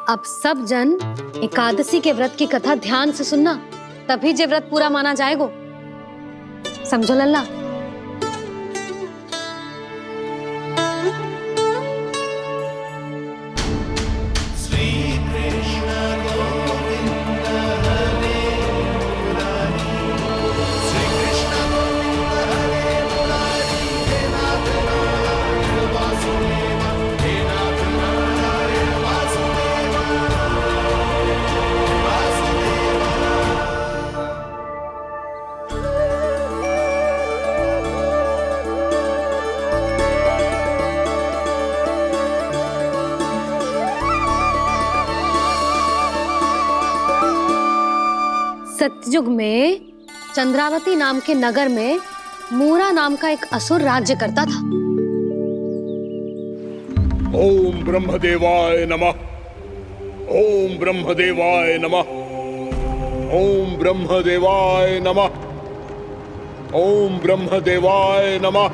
अब सब जन एकादशी के व्रत की कथा ध्यान से सुनना, तभी जे व्रत पूरा माना जाएगा। समझो लल्ला। सतयुग में चंद्रावती नाम के नगर में मूरा नाम का एक असुर राज्य करता था। ओम ब्रह्मदेवाय नमः। ओम ब्रह्मदेवाय नमः। ओम ब्रह्मदेवाय नमः। ओम ब्रह्मदेवाय नमः।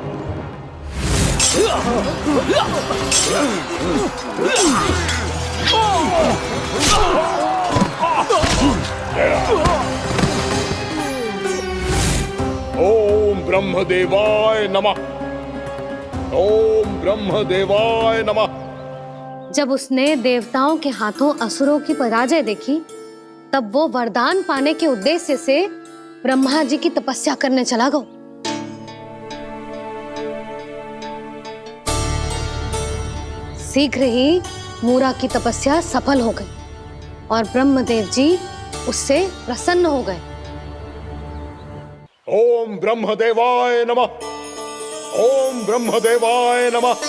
ओम ब्रह्मदेवाय नमः। ओम ब्रह्मदेवाय नमः। जब उसने देवताओं के हाथों असुरों की पराजय देखी, तब वो वरदान पाने के उद्देश्य से ब्रह्मा जी की तपस्या करने चला गया। शीघ्र ही मूरा की तपस्या सफल हो गई और ब्रह्मदेव जी उससे प्रसन्न हो गए। ओम ब्रह्मदेवाय नमः। ओम ब्रह्मदेवाय नमः।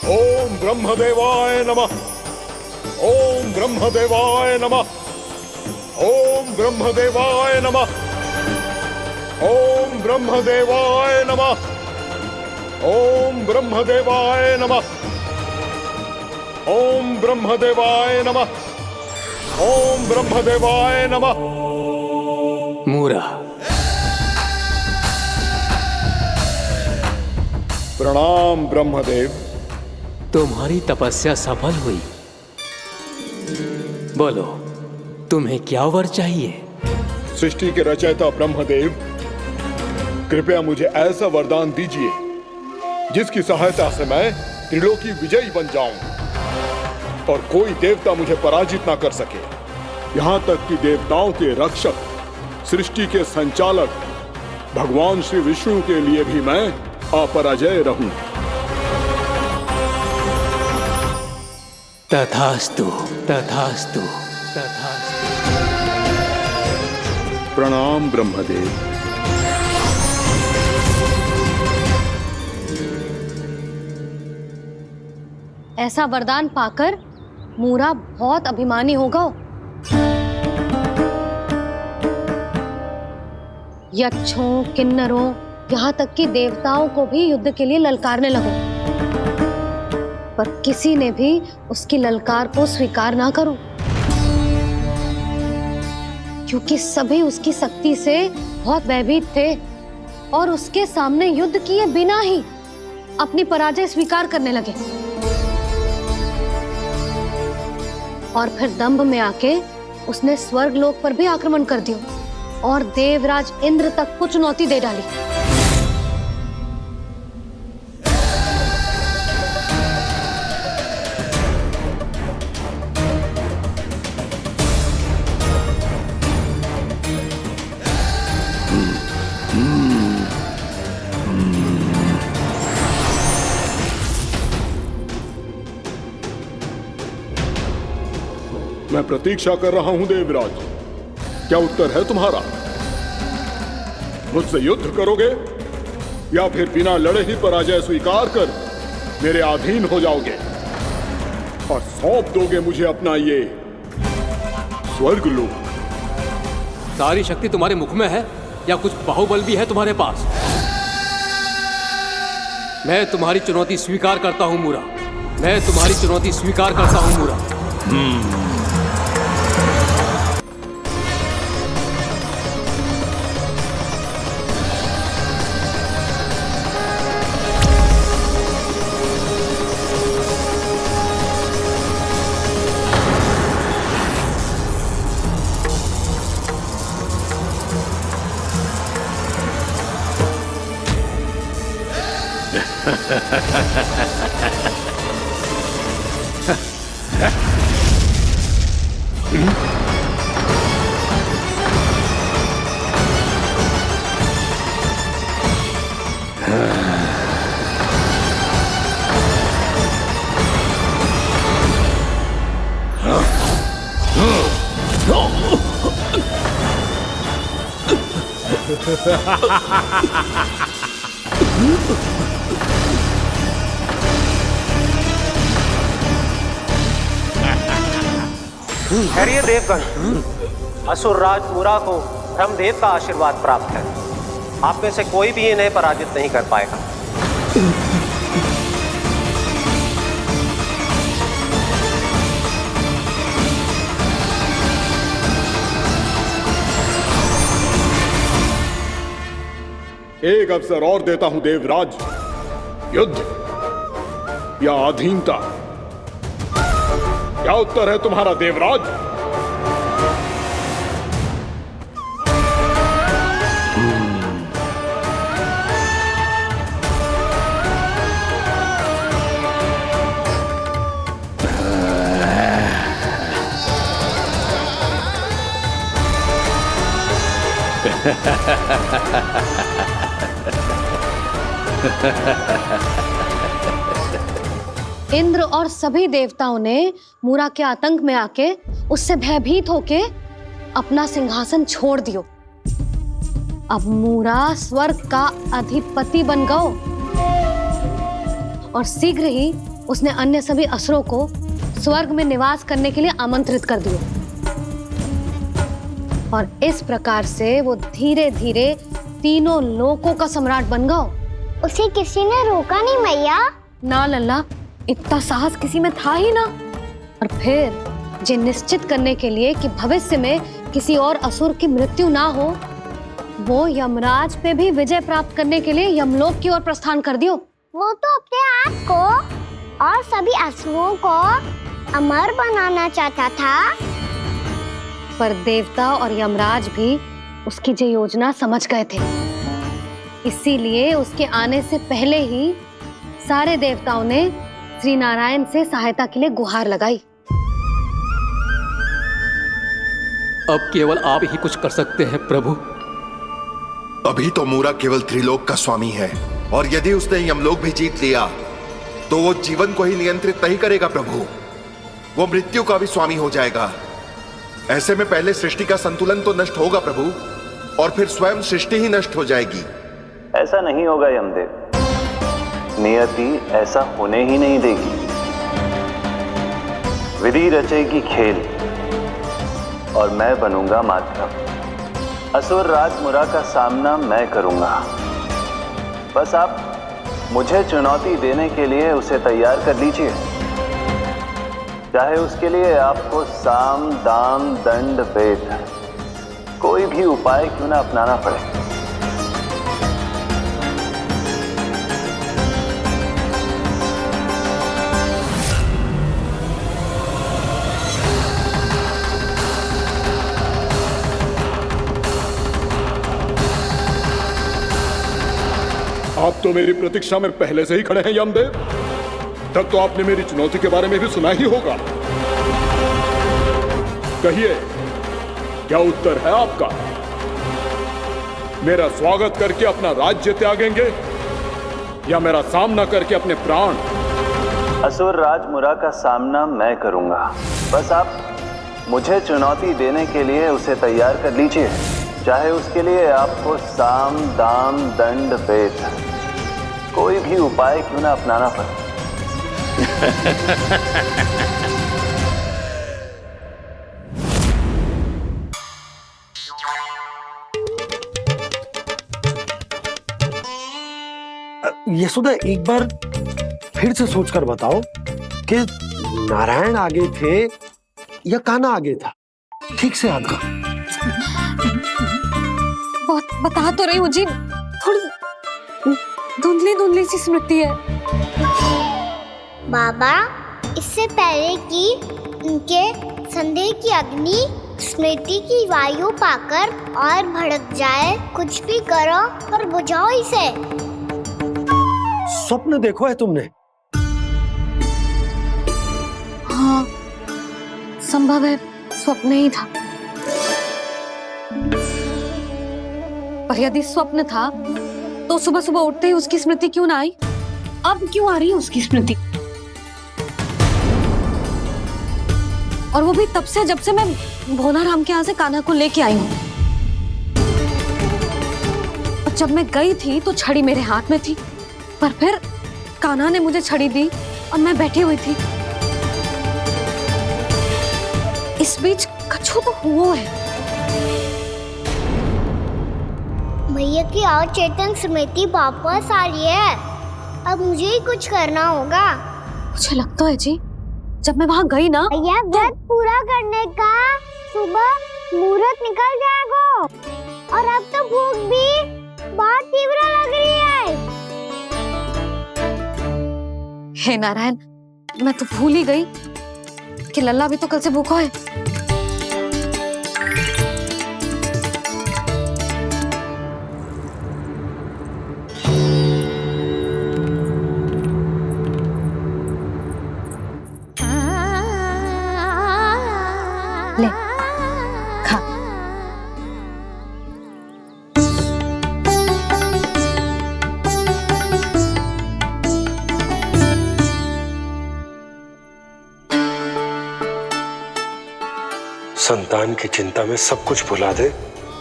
ओम ब्रह्मदेवाय नमः। ओम ब्रह्मदेवाय नमः। ओम ब्रह्मदेवाय नमः। ओम ब्रह्मदेवाय नमः। ओम ब्रह्मदेवाय नमः। ओम ब्रह्मदेवाय नमः। ओम ब्रह्मदेवाय नमः। मूरा, प्रणाम ब्रह्मदेव। तुम्हारी तपस्या सफल हुई। बोलो, तुम्हें क्या वर चाहिए? सृष्टि के रचयिता ब्रह्मदेव, कृपया मुझे ऐसा वरदान दीजिए जिसकी सहायता से मैं त्रिलोकी विजयी बन जाऊं और कोई देवता मुझे पराजित ना कर सके। यहां तक कि देवताओं के रक्षक, सृष्टि के संचालक भगवान श्री विष्णु के लिए भी मैं अपराजय रहूं। तथास्तु, तथास्तु, तथास्तु। प्रणाम ब्रह्मदेव। ऐसा वरदान पाकर मूरा बहुत अभिमानी होगा। यक्षों, किन्नरों, यहाँ तक कि देवताओं को भी युद्ध के लिए ललकारने लगा, पर किसी ने भी उसकी ललकार को स्वीकार ना करो, क्योंकि सभी उसकी शक्ति से बहुत भयभीत थे और उसके सामने युद्ध किए बिना ही अपनी पराजय स्वीकार करने लगे। और फिर दंभ में आके उसने स्वर्ग लोक पर भी आक्रमण कर दिया और देवराज इंद्र तक को चुनौती दे डाली। मैं प्रतीक्षा कर रहा हूं देवराज। क्या उत्तर है तुम्हारा? मुझसे युद्ध करोगे या फिर बिना लड़े ही पराजय स्वीकार कर मेरे अधीन हो जाओगे और सौंप दोगे मुझे अपना ये स्वर्ग लोक? सारी शक्ति तुम्हारे मुख में है या कुछ बाहुबल भी है तुम्हारे पास? मैं तुम्हारी चुनौती स्वीकार करता हूं मूरा। मैं तुम्हारी चुनौती स्वीकार करता हूं मूरा। ठहरिए देवगण। असुर राज मुरा को ब्रह्मदेव का आशीर्वाद प्राप्त है। आप में से कोई भी इन्हें पराजित नहीं कर पाएगा। एक अवसर और देता हूं देवराज। युद्ध या अधीनता, क्या उत्तर है तुम्हारा देवराज? इंद्र और सभी देवताओं ने मूरा के आतंक में आके उससे भयभीत होके अपना सिंहासन छोड़ दियो। अब मूरा स्वर्ग का अधिपति बन गयो और शीघ्र ही उसने अन्य सभी असुरों को स्वर्ग में निवास करने के लिए आमंत्रित कर दियो। और इस प्रकार से वो धीरे धीरे तीनों लोकों का सम्राट बन गयो। उसे किसी ने रोका नहीं मैया। ना लल्ला, इतना साहस किसी में था ही ना। और फिर ये निश्चित करने के लिए कि भविष्य में किसी और असुर की मृत्यु ना हो, वो यमराज पे भी विजय प्राप्त करने के लिए यमलोक की ओर प्रस्थान कर दियो। वो तो अपने आप को और सभी असुरों को अमर बनाना चाहता था। पर देवता और यमराज भी उसकी ये योजना समझ गए थे। इसीलिए उसके आने से पहले ही सारे देवताओं ने श्री नारायण से सहायता के लिए गुहार लगाई। अब केवल आप ही कुछ कर सकते हैं प्रभु। अभी तो मूरा केवल त्रिलोक का स्वामी है, और यदि उसने यमलोक भी जीत लिया तो वो जीवन को ही नियंत्रित नहीं करेगा प्रभु, वो मृत्यु का भी स्वामी हो जाएगा। ऐसे में पहले सृष्टि का संतुलन तो नष्ट होगा प्रभु, और फिर स्वयं सृष्टि ही नष्ट हो जाएगी। ऐसा नहीं होगा यमदेव, नियति ऐसा होने ही नहीं देगी। विधि रचेगी खेल और मैं बनूंगा माध्यम। असुर राज मुरा का सामना मैं करूंगा। बस आप मुझे चुनौती देने के लिए उसे तैयार कर लीजिए, चाहे उसके लिए आपको साम दाम दंड भेद कोई भी उपाय क्यों ना अपनाना पड़े। आप तो मेरी प्रतीक्षा में पहले से ही खड़े हैं यमदेव। तब तो आपने मेरी चुनौती के बारे में भी सुना ही होगा। कहिए, क्या उत्तर है आपका? मेरा स्वागत करके अपना राज्य त्यागेंगे या मेरा सामना करके अपने प्राण? असुर राज मुरा का सामना मैं करूंगा। बस आप मुझे चुनौती देने के लिए उसे तैयार कर लीजिए, चाहे उसके लिए आपको साम दाम दंड भेद कोई भी उपाय क्यों ना अपनाना पड़े। यशोदा, एक बार फिर से सोचकर बताओ कि नारायण आगे थे या कान्हा आगे था? ठीक से याद करो। बता तो रही हूँ जी, थोड़ी धुंधली धुंधली सी स्मृति है। बाबा, इससे पहले कि उनके संदेह की अग्नि स्मृति की वायु पाकर और भड़क जाए, कुछ भी करो और बुझाओ इसे। स्वप्न देखो है तुमने? हाँ, संभव है स्वप्न ही था। पर यदि स्वप्न था तो सुबह सुबह उठते ही उसकी स्मृति क्यों ना आई? अब क्यों आ रही है उसकी स्मृति? और वो भी तब से जब से मैं भोलाराम के यहाँ से कान्हा को लेके आई हूँ। और जब मैं गई थी तो छड़ी मेरे हाथ में थी, पर फिर कान्हा ने मुझे छड़ी दी और मैं बैठी हुई थी। इस बीच कछु तो हुआ है। भैया की अचेतन स्मृति वापस आ रही है। अब मुझे ही कुछ करना होगा। मुझे लगता है जी, जब मैं वहां गई ना, भैया व्रत पूरा करने का सुबह मुहूर्त निकल जाएगा और अब तो भूख भी बहुत तीव्र लग रही है। हे नारायण, मैं तो भूल ही गई कि लल्ला भी तो कल से भूखा है। ले, खा। संतान की चिंता में सब कुछ भुला दे,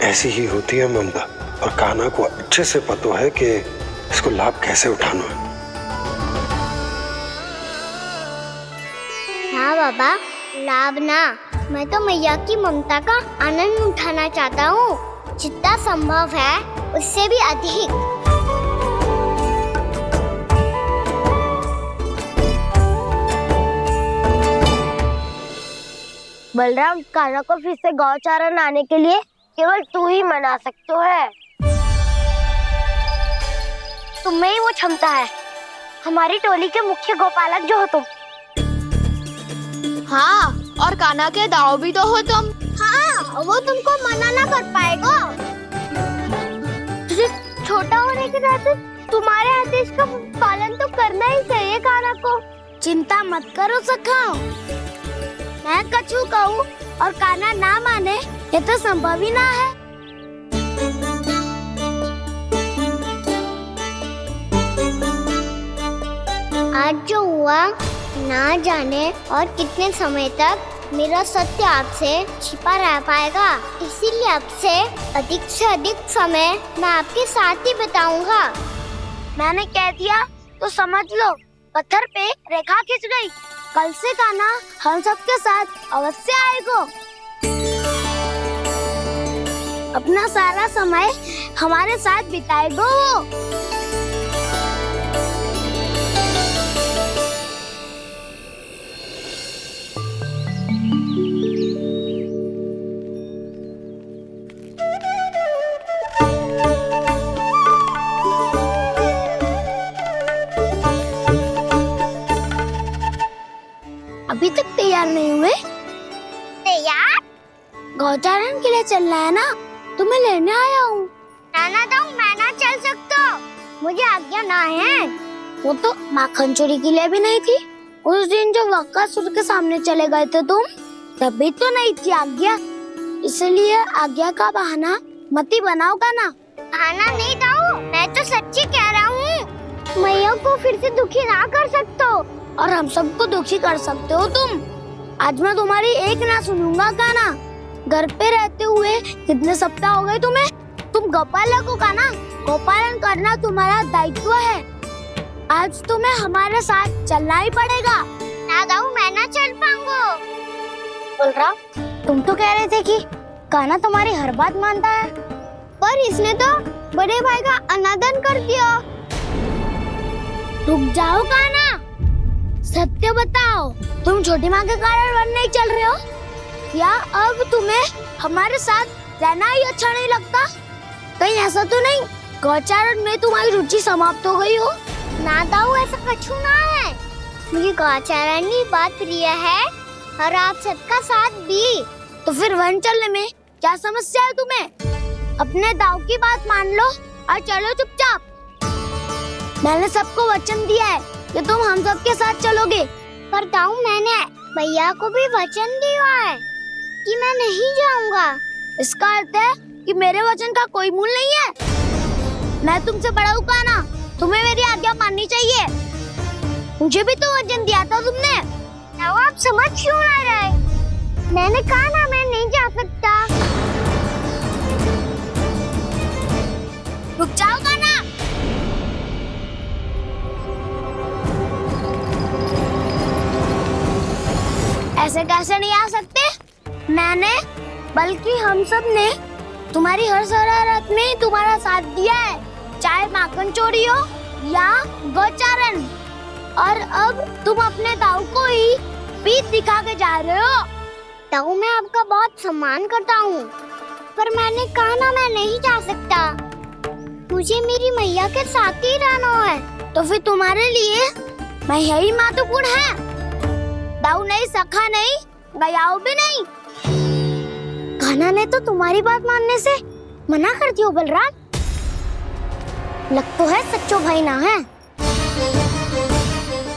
ऐसी ही होती है ममता। और कान्हा को अच्छे से पता है कि इसको लाभ कैसे उठाना है। हाँ बाबा, लाभ ना, मैं तो मैया की ममता का आनंद उठाना चाहता हूँ, जितना संभव है उससे भी अधिक। बलराम, कान्हा को फिर से गौचारण आने के लिए केवल तू ही मना सकते है। तुम में ही वो क्षमता है, हमारी टोली के मुख्य गोपालक जो हो तुम। हाँ, और कान्हा के दाव भी तो हो तुम। हाँ, वो तुमको मना ना कर पाएगा। तुझे छोटा होने के नाते तुम्हारे आदेश का पालन तो करना ही चाहिए कान्हा को। चिंता मत करो सखा, मैं कछु कहूँ और कान्हा ना माने, ये तो संभव ही ना है। आज जो हुआ ना जाने और कितने समय तक मेरा सत्य आपसे छिपा रह पाएगा, इसीलिए आपसे अधिक से अधिक समय मैं आपके साथ ही बिताऊंगा। मैंने कह दिया तो समझ लो, पत्थर पे रेखा खिंच गई। कल से कान्हा हम सबके साथ अवश्य आएगा। अपना सारा समय हमारे साथ बिताएगा वो। अभी तक तैयार नहीं हुए? तैयार? गौचारण के लिए चलना है ना, तुम्हें लेने आया हूँ। नाना दाऊ, मैं ना चल सकता, मुझे आज्ञा ना है। वो तो माखन चोरी के लिए भी नहीं थी। उस दिन जो बकासुर के सामने चले गए थे तुम, तभी तो नहीं थी आज्ञा। इसलिए आज्ञा का बहाना मत ही बनाओ कान्हा। बहाना नहीं दाऊ, मैं तो सच्ची कह रहा हूँ। मैया को फिर से दुखी ना कर सकते हो और हम सबको दुखी कर सकते हो तुम। आज मैं तुम्हारी एक ना सुनूंगा कान्हा। घर पे रहते हुए कितने सप्ताह हो गए तुम्हें? तुम गोपालक हो कान्हा, गोपालन करना तुम्हारा दायित्व है। आज तुम्हें हमारे साथ चलना ही पड़ेगा। ना दाऊ, मैं ना चल पाऊंगा। बलराम, तुम तो कह रहे थे कि कान्हा तुम्हारी हर बात मानता है, पर इसने तो बड़े भाई का अनादर कर दिया। रुक जाओ कान्हा, सत्य बताओ, तुम छोटी माँ के कारण वन नहीं चल रहे हो या अब तुम्हें हमारे साथ रहना ही अच्छा नहीं लगता? कहीं ऐसा तो नहीं गौचारण में तुम्हारी रुचि समाप्त हो गई हो? ना दाऊ, ऐसा कछु ना है। मुझे गौचारण की बात प्रिय है और आप सबका साथ भी। तो फिर वन चलने में क्या समस्या है तुम्हें? अपने दाऊ की बात मान लो और चलो चुपचाप। मैंने सबको वचन दिया है कि तुम हम सबके साथ चलोगे। पर ताऊ मैंने भैया को भी वचन दिया है कि मैं नहीं जाऊंगा। इसका अर्थ है कि मेरे वचन का कोई मूल नहीं है। मैं तुमसे बड़ा हूँ कान्हा, तुम्हें मेरी आज्ञा माननी चाहिए। मुझे भी तो वचन दिया था तुमने। ताऊ आप समझ क्यों आ रहे? मैंने कहा ना मैं नहीं जा सकता। रुक जाओ कान्हा। ऐसे कैसे नहीं आ सकते? मैंने बल्कि हम सब ने तुम्हारी हर शरारत में तुम्हारा साथ दिया है, चाहे माखन चोरी हो या गोचारण। और अब तुम अपने ताऊ को ही पीठ दिखा के जा रहे हो। ताऊ मैं आपका बहुत सम्मान करता हूँ, पर मैंने कहा ना मैं नहीं जा सकता। मुझे मेरी मैया के साथ ही रहना है। तो फिर तुम्हारे लिए मैया ही महत्वपूर्ण है। दाऊ नहीं, सखा नहीं, गयाऊ भी नहीं। कान्हा ने तो तुम्हारी बात मानने से मना कर दियो बलराम। लग तो है सच्चो भाई ना है।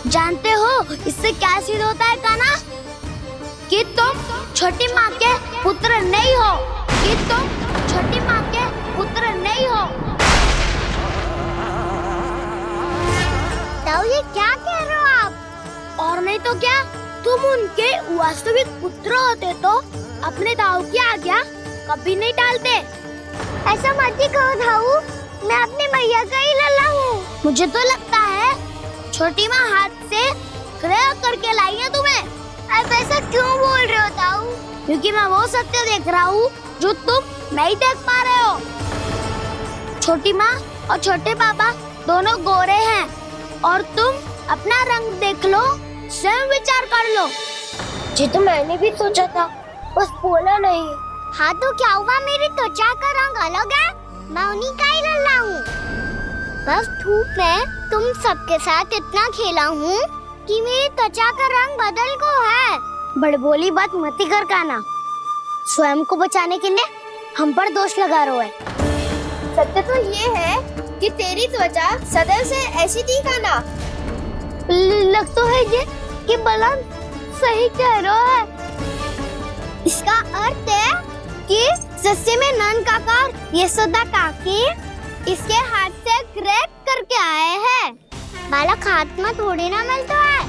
जानते हो इससे क्या सिद्ध होता है कान्हा? कि तुम छोटी माँ के पुत्र नहीं हो, कि तुम छोटी माँ के पुत्र नहीं हो। ताऊ ये क्या कह रहे हो आप? और नहीं तो क्या, तुम उनके वास्तविक पुत्र होते तो अपने ताऊ की आज्ञा कभी नहीं टालते। ऐसा मत ही कहो ताऊ, मैं अपनी मैया का ही लल्ला हूँ। मुझे तो लगता है छोटी माँ हाथ से ग्रह करके लाई है तुम्हें। आप ऐसा क्यों बोल रहे हो ताऊ? क्योंकि मैं वो सत्य देख रहा हूँ जो तुम नहीं देख पा रहे हो। छोटी माँ और छोटे पापा दोनों गोरे हैं और तुम अपना रंग देख लो, स्वयं विचार कर लो। जी तो मैंने भी सोचा था, बस बोला नहीं। हाँ तो क्या हुआ, मेरी त्वचा का रंग अलग है, मैं उन्हीं का ही लल्ला हूँ। बस धूप में तुम सबके साथ इतना खेला हूँ कि मेरी त्वचा का रंग बदल को है। बड़बोली बात मत ही कर कान्हा। स्वयं को बचाने के लिए हम पर दोष लगा रहे है। सत्य तो ये है कि तेरी त्वचा सदैव से ऐसी थी कान्हा। लग तो है ये कि बलराम सही कह रहा है। इसका अर्थ है कि सस्ते में नन काका यशोदा काकी इसके हाथ से ग्रेट करके आए हैं। बालक हाथ में थोड़ी ना मिलता है।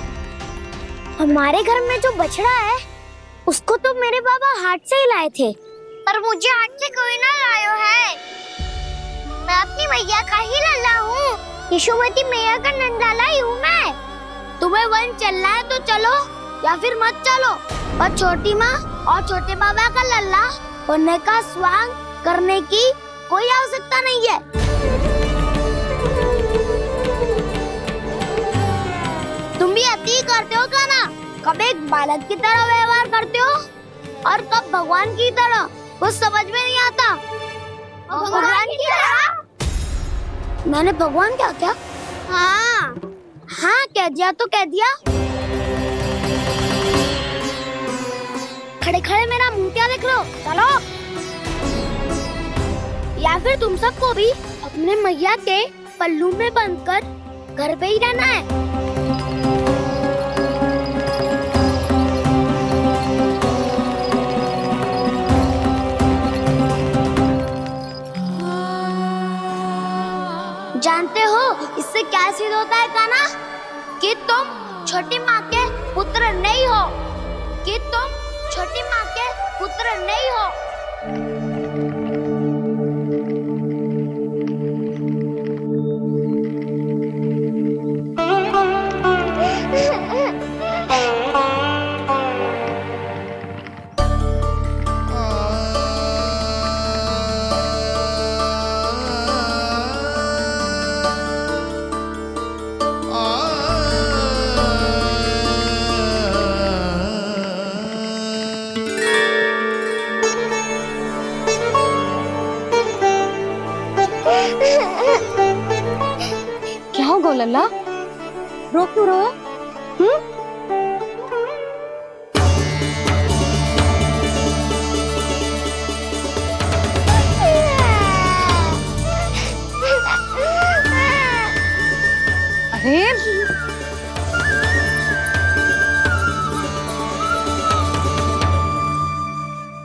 हमारे घर में जो बछड़ा है उसको तो मेरे बाबा हाथ से ही लाए थे। पर मुझे हाथ से कोई ना लायो है। मैं अपनी मैया का ही लल्ला हूँ, यशोमती मैया का नंदलाला ही हूँ मैं। तुम्हें वन चलना है तो चलो या फिर मत चलो, पर छोटी माँ और छोटे बाबा का लल्ला बनने का स्वांग करने की कोई आवश्यकता नहीं है। तुम भी अति करते हो कान्हा, कब एक बालक की तरह व्यवहार करते हो और कब भगवान की तरह, कुछ समझ में नहीं आता। भगवान की तरह? मैंने भगवान क्या क्या? हाँ हाँ कह दिया तो कह दिया। खड़े खड़े मेरा मुंह क्या देख लो, चलो। या फिर तुम सबको भी अपने मैया के पल्लू में बंधकर घर पे ही रहना है। जानते हो इससे क्या सिद्ध होता है कान्हा? कि तुम छोटी माँ के पुत्र नहीं हो, कि तुम छोटी माँ के पुत्र नहीं हो। क्या हो लल्ला, रो क्यों रहे हो?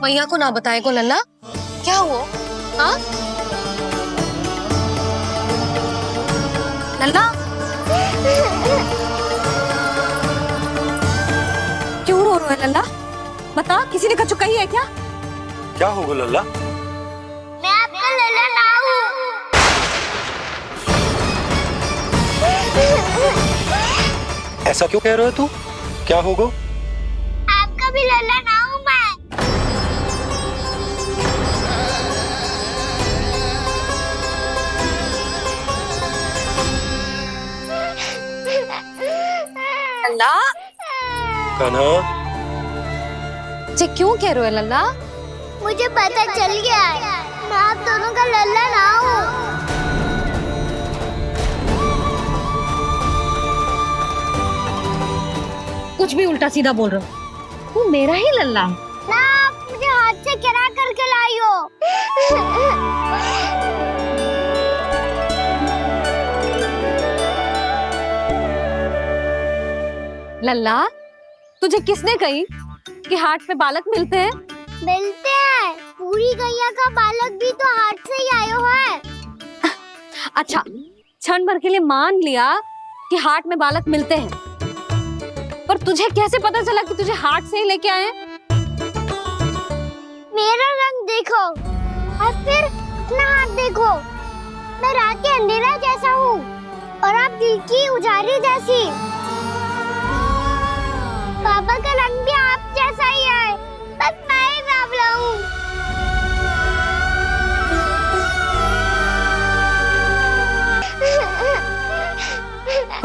मैया को ना बताए को लल्ला, क्या हुआ? हाँ लल्ला, क्यों रो रहे हो लल्ला? बता, किसी ने कछु कही है क्या? क्या होगा लल्ला? मैं आपका लल्ला ना हूँ। ऐसा क्यों कह रहे हो तू? क्या होगा? आपका भी लल्ला ना हूँ मैं। लल्ला, कान्हा, जे क्यों कह रहे हो लल्ला? मुझे पता चल गया है, मैं आप दोनों का लल्ला ना हूँ। कुछ भी उल्टा सीधा बोल रहे हो। तू मेरा ही लल्ला है ना, आप मुझे हाथ से गिरा करके लाई हो। लल्ला, तुझे किसने कही कि हाट में बालक मिलते हैं? मिलते हैं, पूरी गैया का बालक भी तो हाट से ही आयो है। अच्छा, क्षण भर के लिए मान लिया कि हाट में बालक मिलते हैं, पर तुझे कैसे पता चला कि तुझे हाट से ही लेके आए हैं? मेरा रंग देखो और फिर अपना हाथ देखो। मैं रात के अंधेरा जैसा हूँ और आप दिल की उजाली जैसी। बाबा का रंग भी आप जैसा ही है, बस मैं ही बाबला हूँ।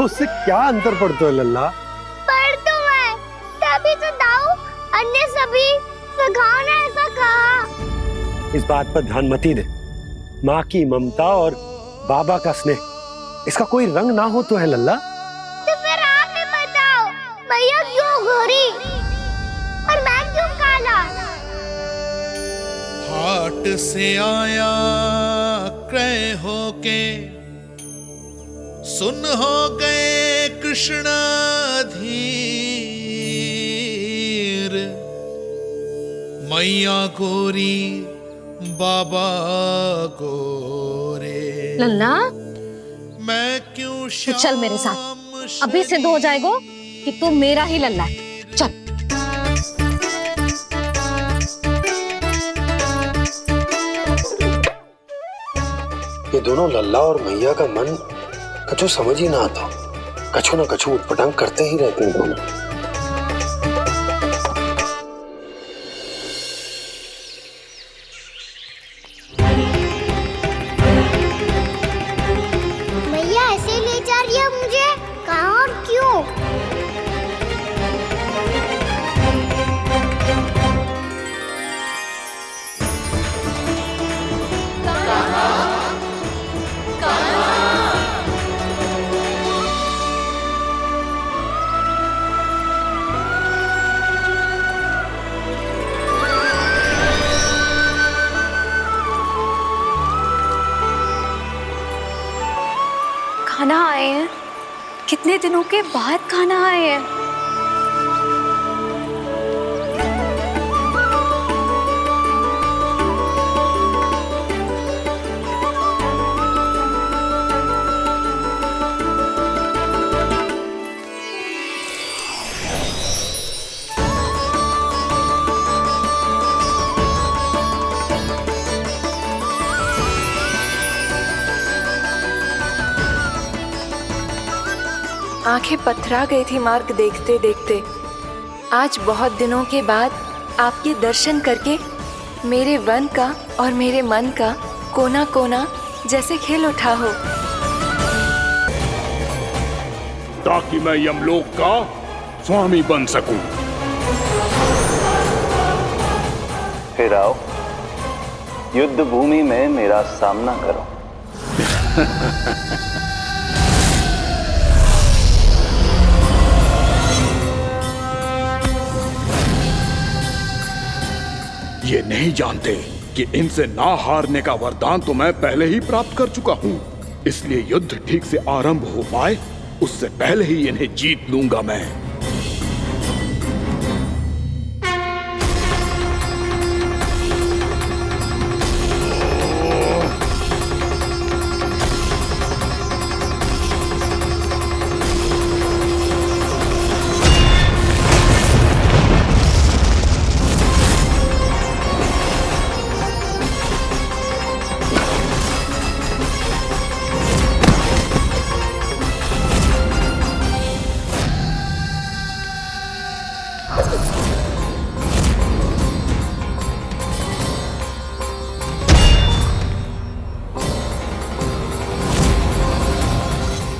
उससे क्या अंतर पड़ता है लल्ला? पर तो मैं तभी तो दाऊ अन्य सभी सखाओ ने ऐसा कहा। इस बात पर ध्यान मत ही दे। माँ की ममता और बाबा का स्नेह, इसका कोई रंग ना हो तो है लल्ला। तो फिर आप ही बताओ, भैया क्यों गोरी और मैं क्यों काला? हाट से आया क्रय होके, सुन हो गए कृष्ण धीर। मैया गोरी बाबा गोरे, लल्ला, मैं क्यों तू चल मेरे साथ, अभी सिद्ध हो जाएगा कि तू मेरा ही लल्ला है। चल। ये दोनों लल्ला और मैया का मन कछु समझ ही ना आता। कछु ना कछु उटपटांग करते ही रहते हैं दोनों। भैया ऐसे ले जा रही है मुझे, कहाँ और क्यों? खाना आए हैं, कितने दिनों के बाद खाना आए हैं। आंखें पथरा गई थी मार्ग देखते देखते। आज बहुत दिनों के बाद आपके दर्शन करके मेरे वन का और मेरे मन का कोना कोना जैसे खिल उठा हो। ताकि मैं यमलोक का स्वामी बन सकूं। फिर आओ, युद्ध भूमि में मेरा सामना करो। ये नहीं जानते कि इनसे ना हारने का वरदान तो मैं पहले ही प्राप्त कर चुका हूँ। इसलिए युद्ध ठीक से आरंभ हो पाए उससे पहले ही इन्हें जीत लूंगा मैं।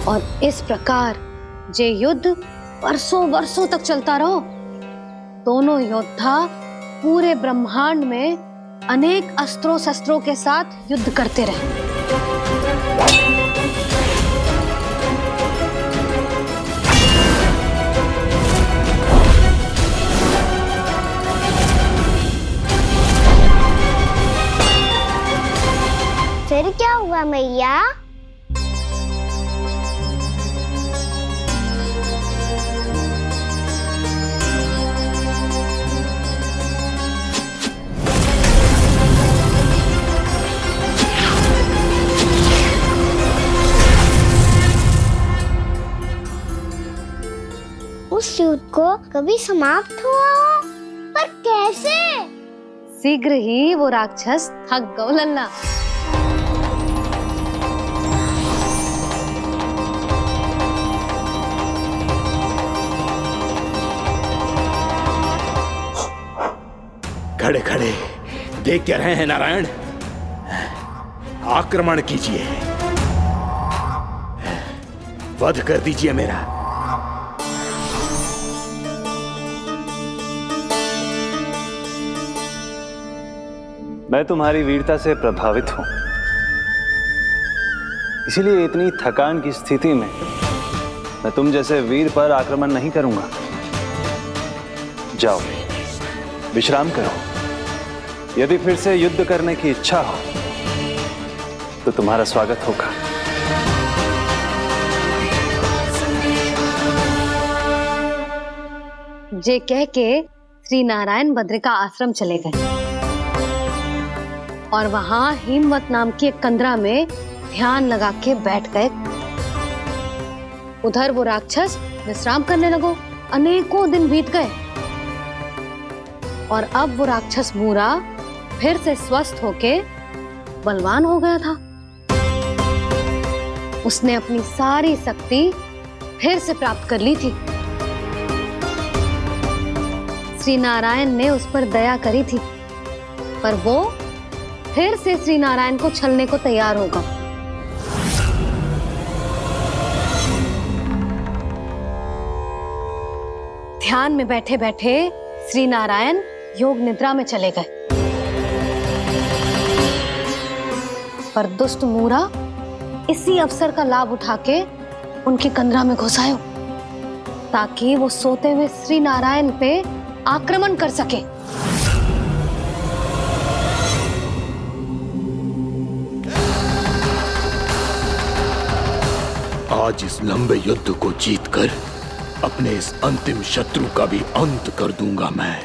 और इस प्रकार ये युद्ध वर्षों वर्षों तक चलता रहो। दोनों योद्धा पूरे ब्रह्मांड में अनेक अस्त्रों शस्त्रों के साथ युद्ध करते रहे। फिर क्या हुआ मैया? उस युद्ध को कभी समाप्त हुआ हो, पर कैसे? शीघ्र ही वो राक्षस थक गौ लल्ला। खड़े खड़े देख क्या रहे हैं नारायण? आक्रमण कीजिए, वध कर दीजिए मेरा। मैं तुम्हारी वीरता से प्रभावित हूं, इसीलिए इतनी थकान की स्थिति में मैं तुम जैसे वीर पर आक्रमण नहीं करूंगा। जाओ विश्राम करो। यदि फिर से युद्ध करने की इच्छा हो तो तुम्हारा स्वागत होगा। जे कह के श्री नारायण बद्रिका आश्रम चले गए और वहां हिमवत नाम की एक कंदरा में ध्यान लगा के बैठ गए। उधर वो राक्षस विश्राम करने लगो। अनेकों दिन बीत गए और अब वो राक्षस मूरा फिर से स्वस्थ होके बलवान हो गया था। उसने अपनी सारी शक्ति फिर से प्राप्त कर ली थी। श्री नारायण ने उस पर दया करी थी, पर वो फिर से श्री नारायण को छलने को तैयार होगा। ध्यान में बैठे बैठे श्री नारायण योग निद्रा में चले गए, पर दुष्ट मूरा इसी अवसर का लाभ उठा के उनकी कंदरा में घुस आयो ताकि वो सोते हुए श्री नारायण पे आक्रमण कर सके। आज इस लंबे युद्ध को जीतकर अपने इस अंतिम शत्रु का भी अंत कर दूंगा मैं।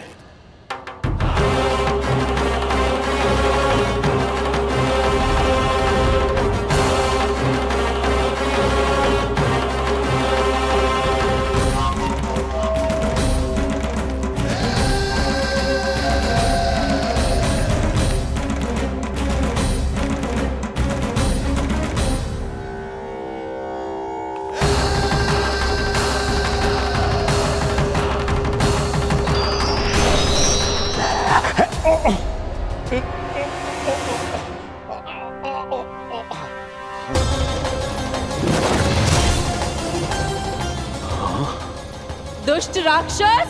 दुष्ट राक्षस,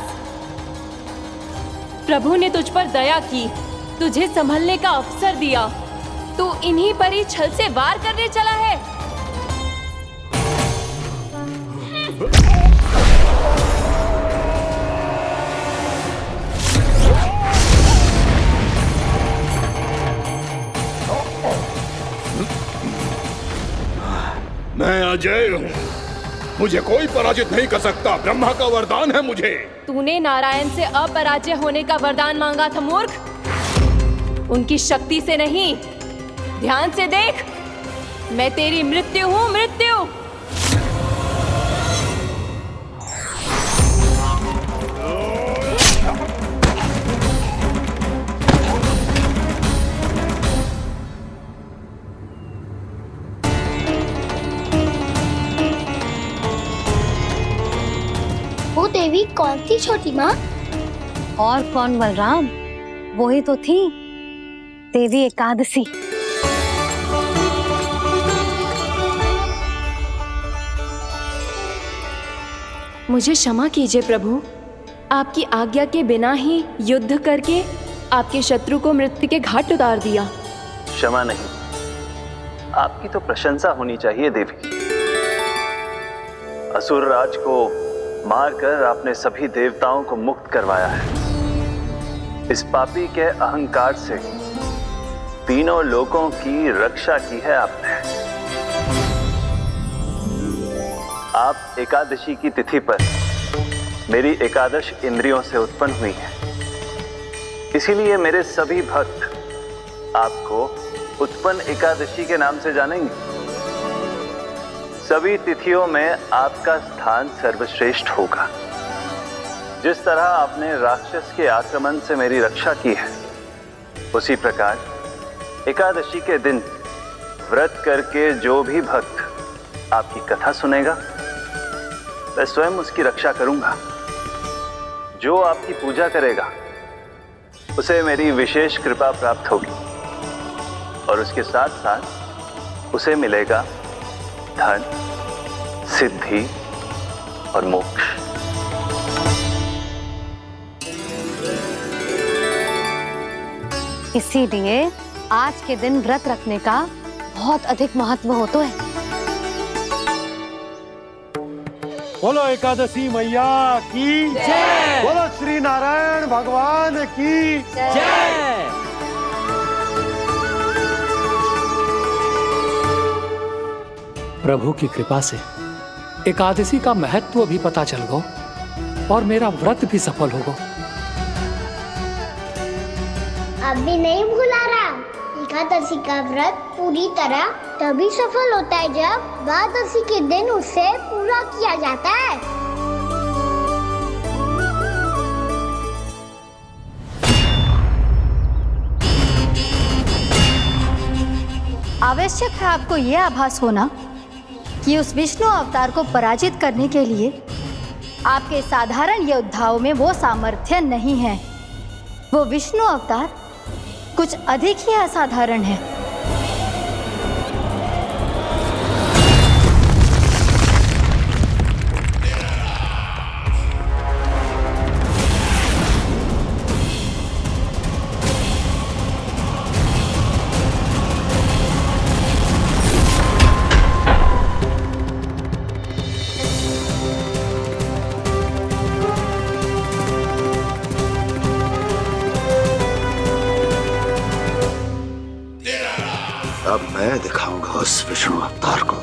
प्रभु ने तुझ पर दया की, तुझे संभलने का अवसर दिया। तू इन्हीं पर ही छल से वार करने चला है। मैं अजय हूँ, मुझे कोई पराजित नहीं कर सकता। ब्रह्मा का वरदान है मुझे। तूने नारायण से अपराजय होने का वरदान मांगा था मूर्ख, उनकी शक्ति से नहीं। ध्यान से देख, मैं तेरी मृत्यु हूँ, मृत्यु। वो देवी कौन थी छोटी माँ? और कौन बलराम, वही तो थी देवी एकादशी। मुझे क्षमा कीजिए प्रभु। आपकी आज्ञा के बिना ही युद्ध करके आपके शत्रु को मृत्यु के घाट उतार दिया। क्षमा नहीं, आपकी तो प्रशंसा होनी चाहिए देवी। असुर राज को मारकर आपने सभी देवताओं को मुक्त करवाया है। इस पापी के अहंकार से तीनों लोकों की रक्षा की है आपने। आप एकादशी की तिथि पर मेरी एकादश इंद्रियों से उत्पन्न हुई हैं। इसीलिए मेरे सभी भक्त आपको उत्पन्न एकादशी के नाम से जानेंगे। सभी तिथियों में आपका स्थान सर्वश्रेष्ठ होगा। जिस तरह आपने राक्षस के आक्रमण से मेरी रक्षा की है, उसी प्रकार एकादशी के दिन व्रत करके जो भी भक्त आपकी कथा सुनेगा, मैं स्वयं उसकी रक्षा करूंगा। जो आपकी पूजा करेगा उसे मेरी विशेष कृपा प्राप्त होगी और उसके साथ साथ उसे मिलेगा धन, सिद्धि और मोक्ष। इसीलिए आज के दिन व्रत रखने का बहुत अधिक महत्व होता है। बोलो एकादशी मैया की जय। बोलो श्री नारायण भगवान की जय। प्रभु की कृपा से एकादशी का महत्व भी पता चल गो और मेरा व्रत भी सफल होगा। अभी नहीं भूला रहा, एकादशी का व्रत पूरी तरह तभी सफल होता है जब द्वादशी के दिन उसे पूरा किया जाता है। आवश्यक है आपको यह आभास होना कि उस विष्णु अवतार को पराजित करने के लिए आपके साधारण योद्धाओं में वो सामर्थ्य नहीं है। वो विष्णु अवतार कुछ अधिक ही असाधारण है। अब मैं दिखाऊंगा उस विष्णु अवतार को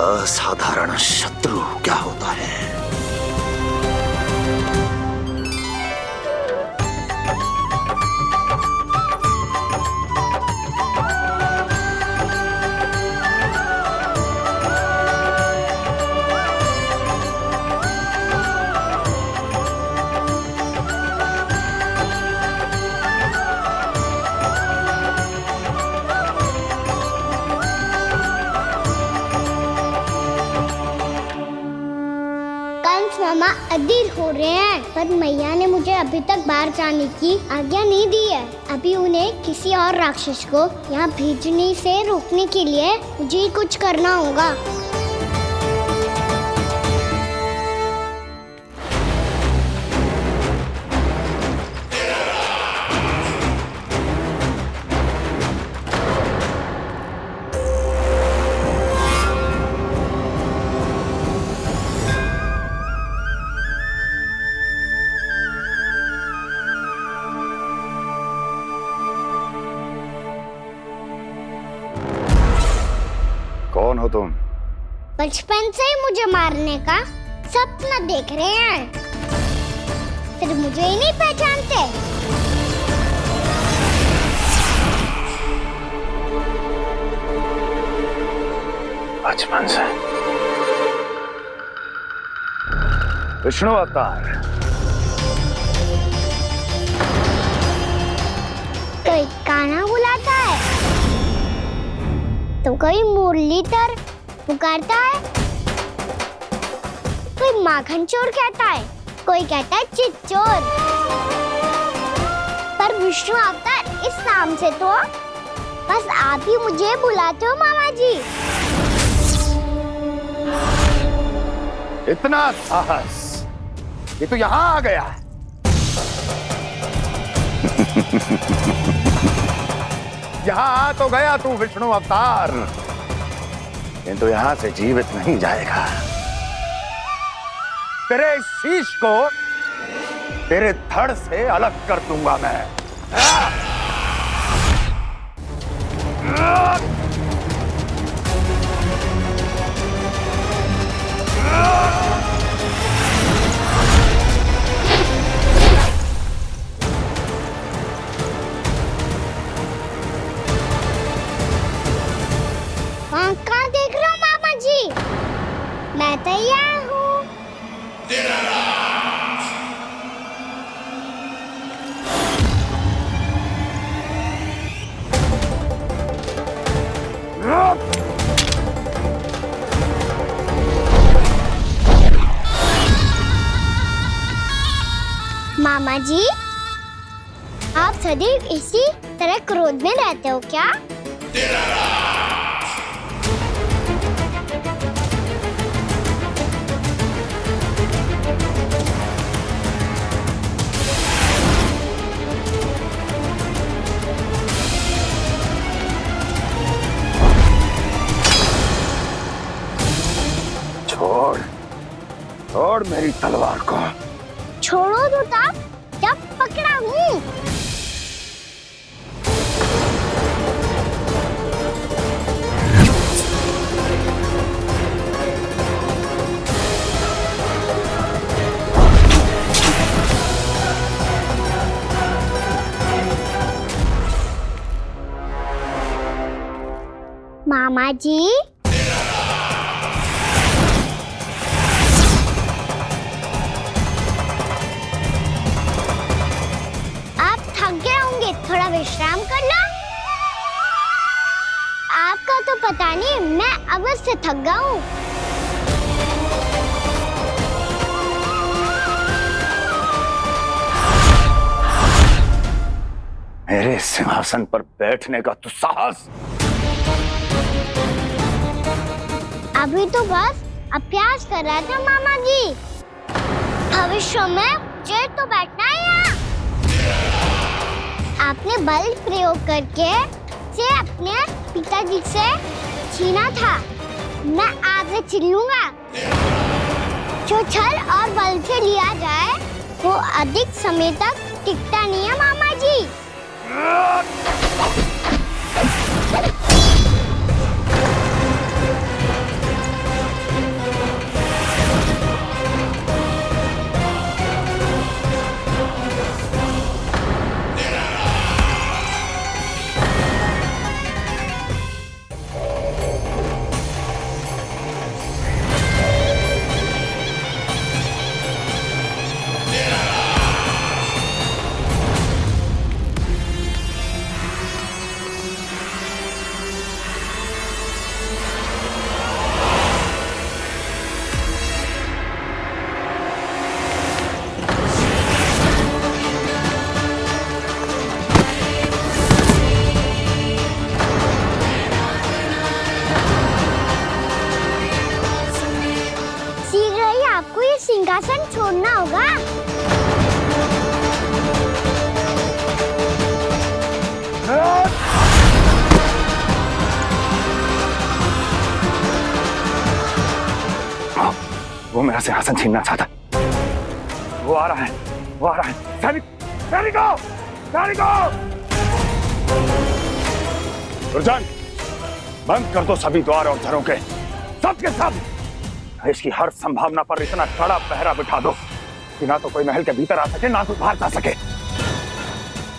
असाधारण शत्रु क्या होता है। मामा अधीर हो रहे हैं, पर मैया ने मुझे अभी तक बाहर जाने की आज्ञा नहीं दी है। अभी उन्हें किसी और राक्षस को यहाँ भेजने से रोकने के लिए मुझे ही कुछ करना होगा। कौन हो तुम? बचपन से ही मुझे मारने का सपना देख रहे हैं, सिर्फ मुझे ही नहीं पहचानते। बचपन से विष्णु अवतार। कोई कान्हा बुलाता है तो कोई मुरलीधर पुकारता है, कोई माखन चोर कहता है, कोई कहता है चिच्चोर। पर विष्णु अवतार इस नाम से तो बस आप ही मुझे बुलाते हो मामा जी। इतना साहस कि तू यहां आ गया। यहां आ तो गया तू विष्णु अवतार, किंतु यहां से जीवित नहीं जाएगा। तेरे शीश को तेरे धड़ से अलग कर दूंगा मैं। कहाँ देख रहे हो मामा जी? मैं तैयार हूँ। मामा जी, आप सदैव इसी तरह क्रोध में रहते हो क्या? छोड़ छोड़ मेरी तलवार को। छोड़ो तो तब जब पकड़ा हूँ। मामा जी, थोड़ा विश्राम कर लो। आपका तो पता नहीं, मैं अवश्य थक गया हूँ। मेरे सिंहासन पर बैठने का तू साहस? अभी तो बस अभ्यास कर रहा था मामा जी। भविष्य में मुझे तो बैठना है यहाँ। आपने बल प्रयोग करके से अपने पिताजी से छीना था। मैं आपसे छीन लूंगा। जो छल और बल से लिया जाए वो अधिक समय तक टिकता नहीं है मामा जी। सिंहासन छोड़ना होगा। वो मेरा सिंहासन छीनना चाहता। वो आ रहा है, वो आ रहा है। सैनिकों, दुर्जन, बंद कर दो सभी द्वार और झरों के, सब के सब। इसकी हर संभावना पर इतना कड़ा पहरा बिठा दो कि ना तो कोई महल के भीतर आ सके, ना कोई बाहर जा सके।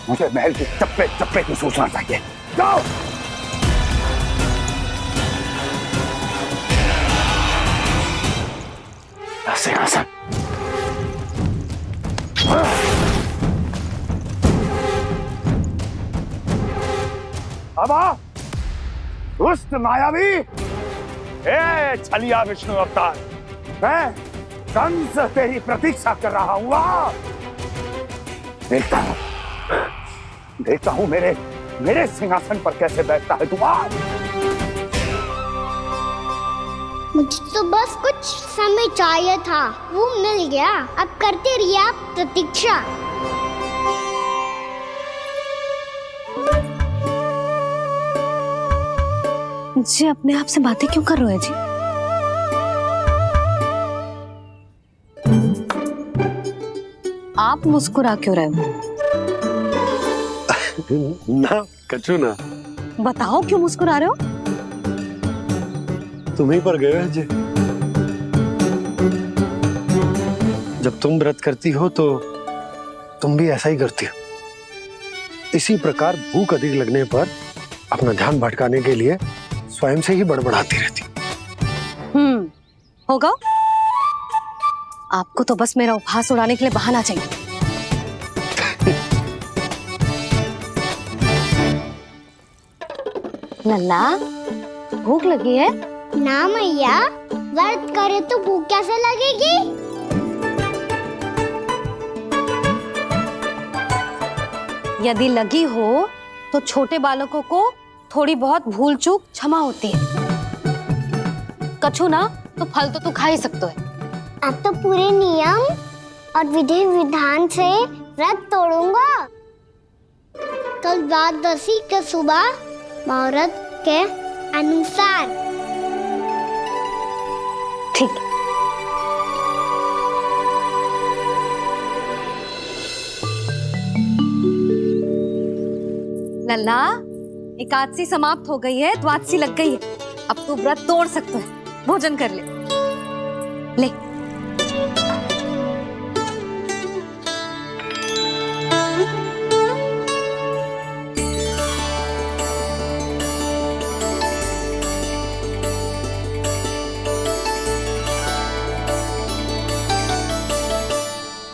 मुझे महल की चप्पे चप्पे की सूचना चाहिए। जाओ। सिंहासन। अब आ, दुष्ट मायावी, ए छलिया विष्णु अवतार, मैं कंस तेरी प्रतीक्षा कर रहा हूँ। देखता हूँ मेरे सिंहासन पर कैसे बैठता है तू। मुझे तो बस कुछ समय चाहिए था, वो मिल गया। अब करते रहिए आप प्रतीक्षा। जी अपने आप से बातें क्यों कर रहे हैं जी? आप मुस्कुरा क्यों रहे हो? ना कचू ना, बताओ क्यों मुस्कुरा रहे हो? तुम्हीं पर गए हैं जी। जब तुम व्रत करती हो तो तुम भी ऐसा ही करती हो। इसी प्रकार भूख अधिक लगने पर अपना ध्यान भटकाने के लिए स्वयं से ही बड़बड़ाती रहती। होगा। आपको तो बस मेरा उपहास उड़ाने के लिए बहाना चाहिए। लल्ला, भूख लगी है? ना मैया, व्रत करे तो भूख कैसे लगेगी? यदि लगी हो तो छोटे बालकों को थोड़ी बहुत भूल चूक क्षमा होती है। कछु ना तो फल तो तू खा ही सकते है। अब तो पूरे नियम और विधि विधान से व्रत तोड़ूंगा। कल द्वादशी के सुबह मुहूर्त के अनुसार। ठीक। लल्ला, एकादशी समाप्त हो गई है, द्वादशी लग गई है। अब तू व्रत तोड़ सकते है। भोजन कर ले। ले।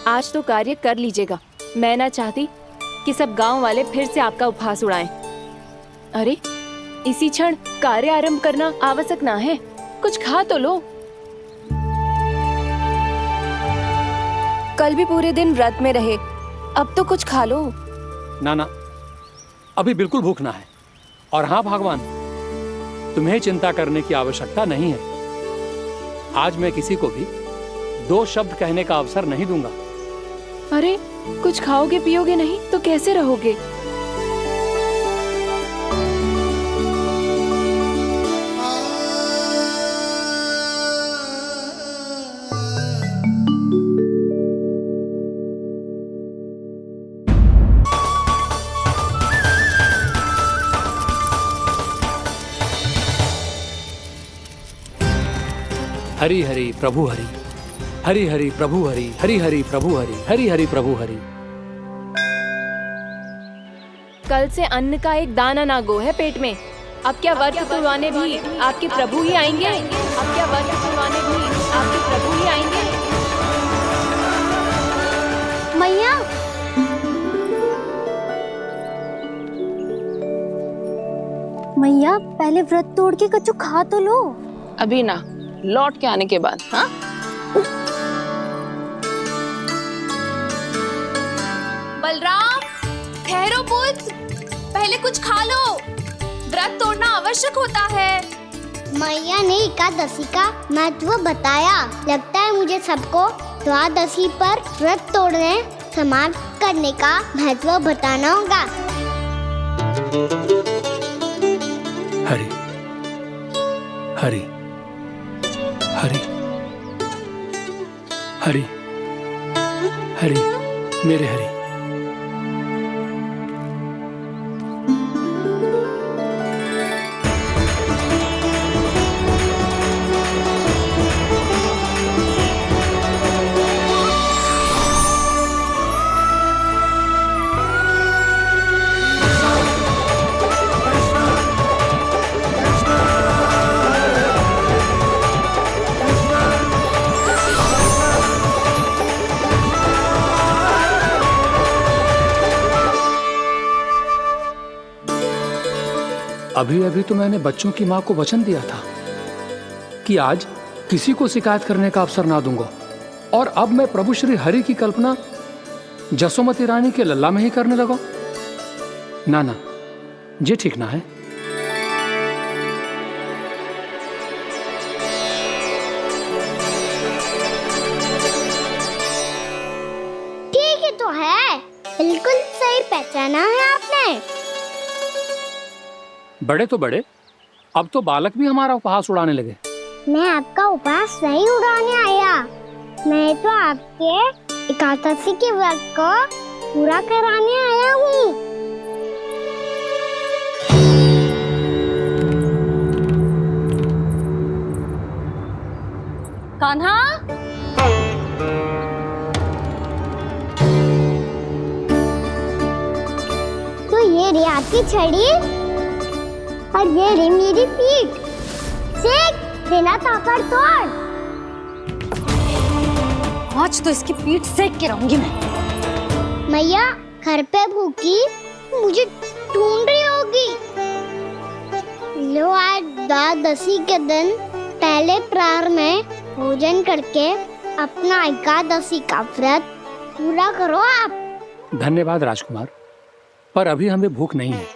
आज तो कार्य कर लीजिएगा। मैं ना चाहती कि सब गांव वाले फिर से आपका उपहास उड़ाएं। अरे इसी क्षण कार्य आरंभ करना आवश्यक ना है। कुछ खा तो लो। कल भी पूरे दिन व्रत में रहे, अब तो कुछ खा लो। ना ना, अभी बिल्कुल भूख ना है। और हाँ भगवान, तुम्हें चिंता करने की आवश्यकता नहीं है। आज मैं किसी को भी 2 शब्द कहने का अवसर नहीं दूंगा। अरे कुछ खाओगे पियोगे नहीं तो कैसे रहोगे? हरि हरि प्रभु हरि, हरि हरि प्रभु हरि, हरि हरि प्रभु हरि, हरि हरि प्रभु हरि। कल से अन्न का एक दाना ना गो है पेट में। अब क्या व्रत तुड़वाने भी आपके प्रभु ही आएंगे? अब क्या व्रत तुड़वाने भी आपके प्रभु ही आएंगे? मैया, मैया पहले व्रत तोड़ के कछु खा तो लो। अभी ना, लौट के आने के बाद। हाँ, बलराम, ठहरो पुत्र, पहले कुछ खा लो। व्रत तोड़ना आवश्यक होता है। मैया ने एकादशी का महत्व बताया। लगता है मुझे सबको द्वादशी पर व्रत तोड़ने समाप्त करने का महत्व बताना होगा। हरि हरि हरि हरि हरि, मेरे हरि। अभी अभी तो मैंने बच्चों की माँ को वचन दिया था कि आज किसी को शिकायत करने का अवसर ना दूंगा, और अब मैं प्रभु श्री हरि की कल्पना जसोमती रानी के लल्ला में ही करने लगा। ना ना, ये ठीक ना है। सही पहचाना है आपने। बड़े तो बड़े, अब तो बालक भी हमारा उपहास उड़ाने लगे। मैं आपका उपहास नहीं उड़ाने आया, मैं तो आपके एकादशी के व्रत को पूरा कराने आया हूँ। कान्हा, तो ये रे आपकी छड़ी और ये रे मेरी पीठ। सेक देना ताकड़ तोड़। आज तो इसकी पीठ सेक के रहूंगी मैं। मैया घर पे भूखी मुझे ढूंढ रही होगी। लो आज द्वादशी के दिन पहले प्रहर में भोजन करके अपना एकादशी का व्रत पूरा करो आप। धन्यवाद राजकुमार, पर अभी हमें भूख नहीं है।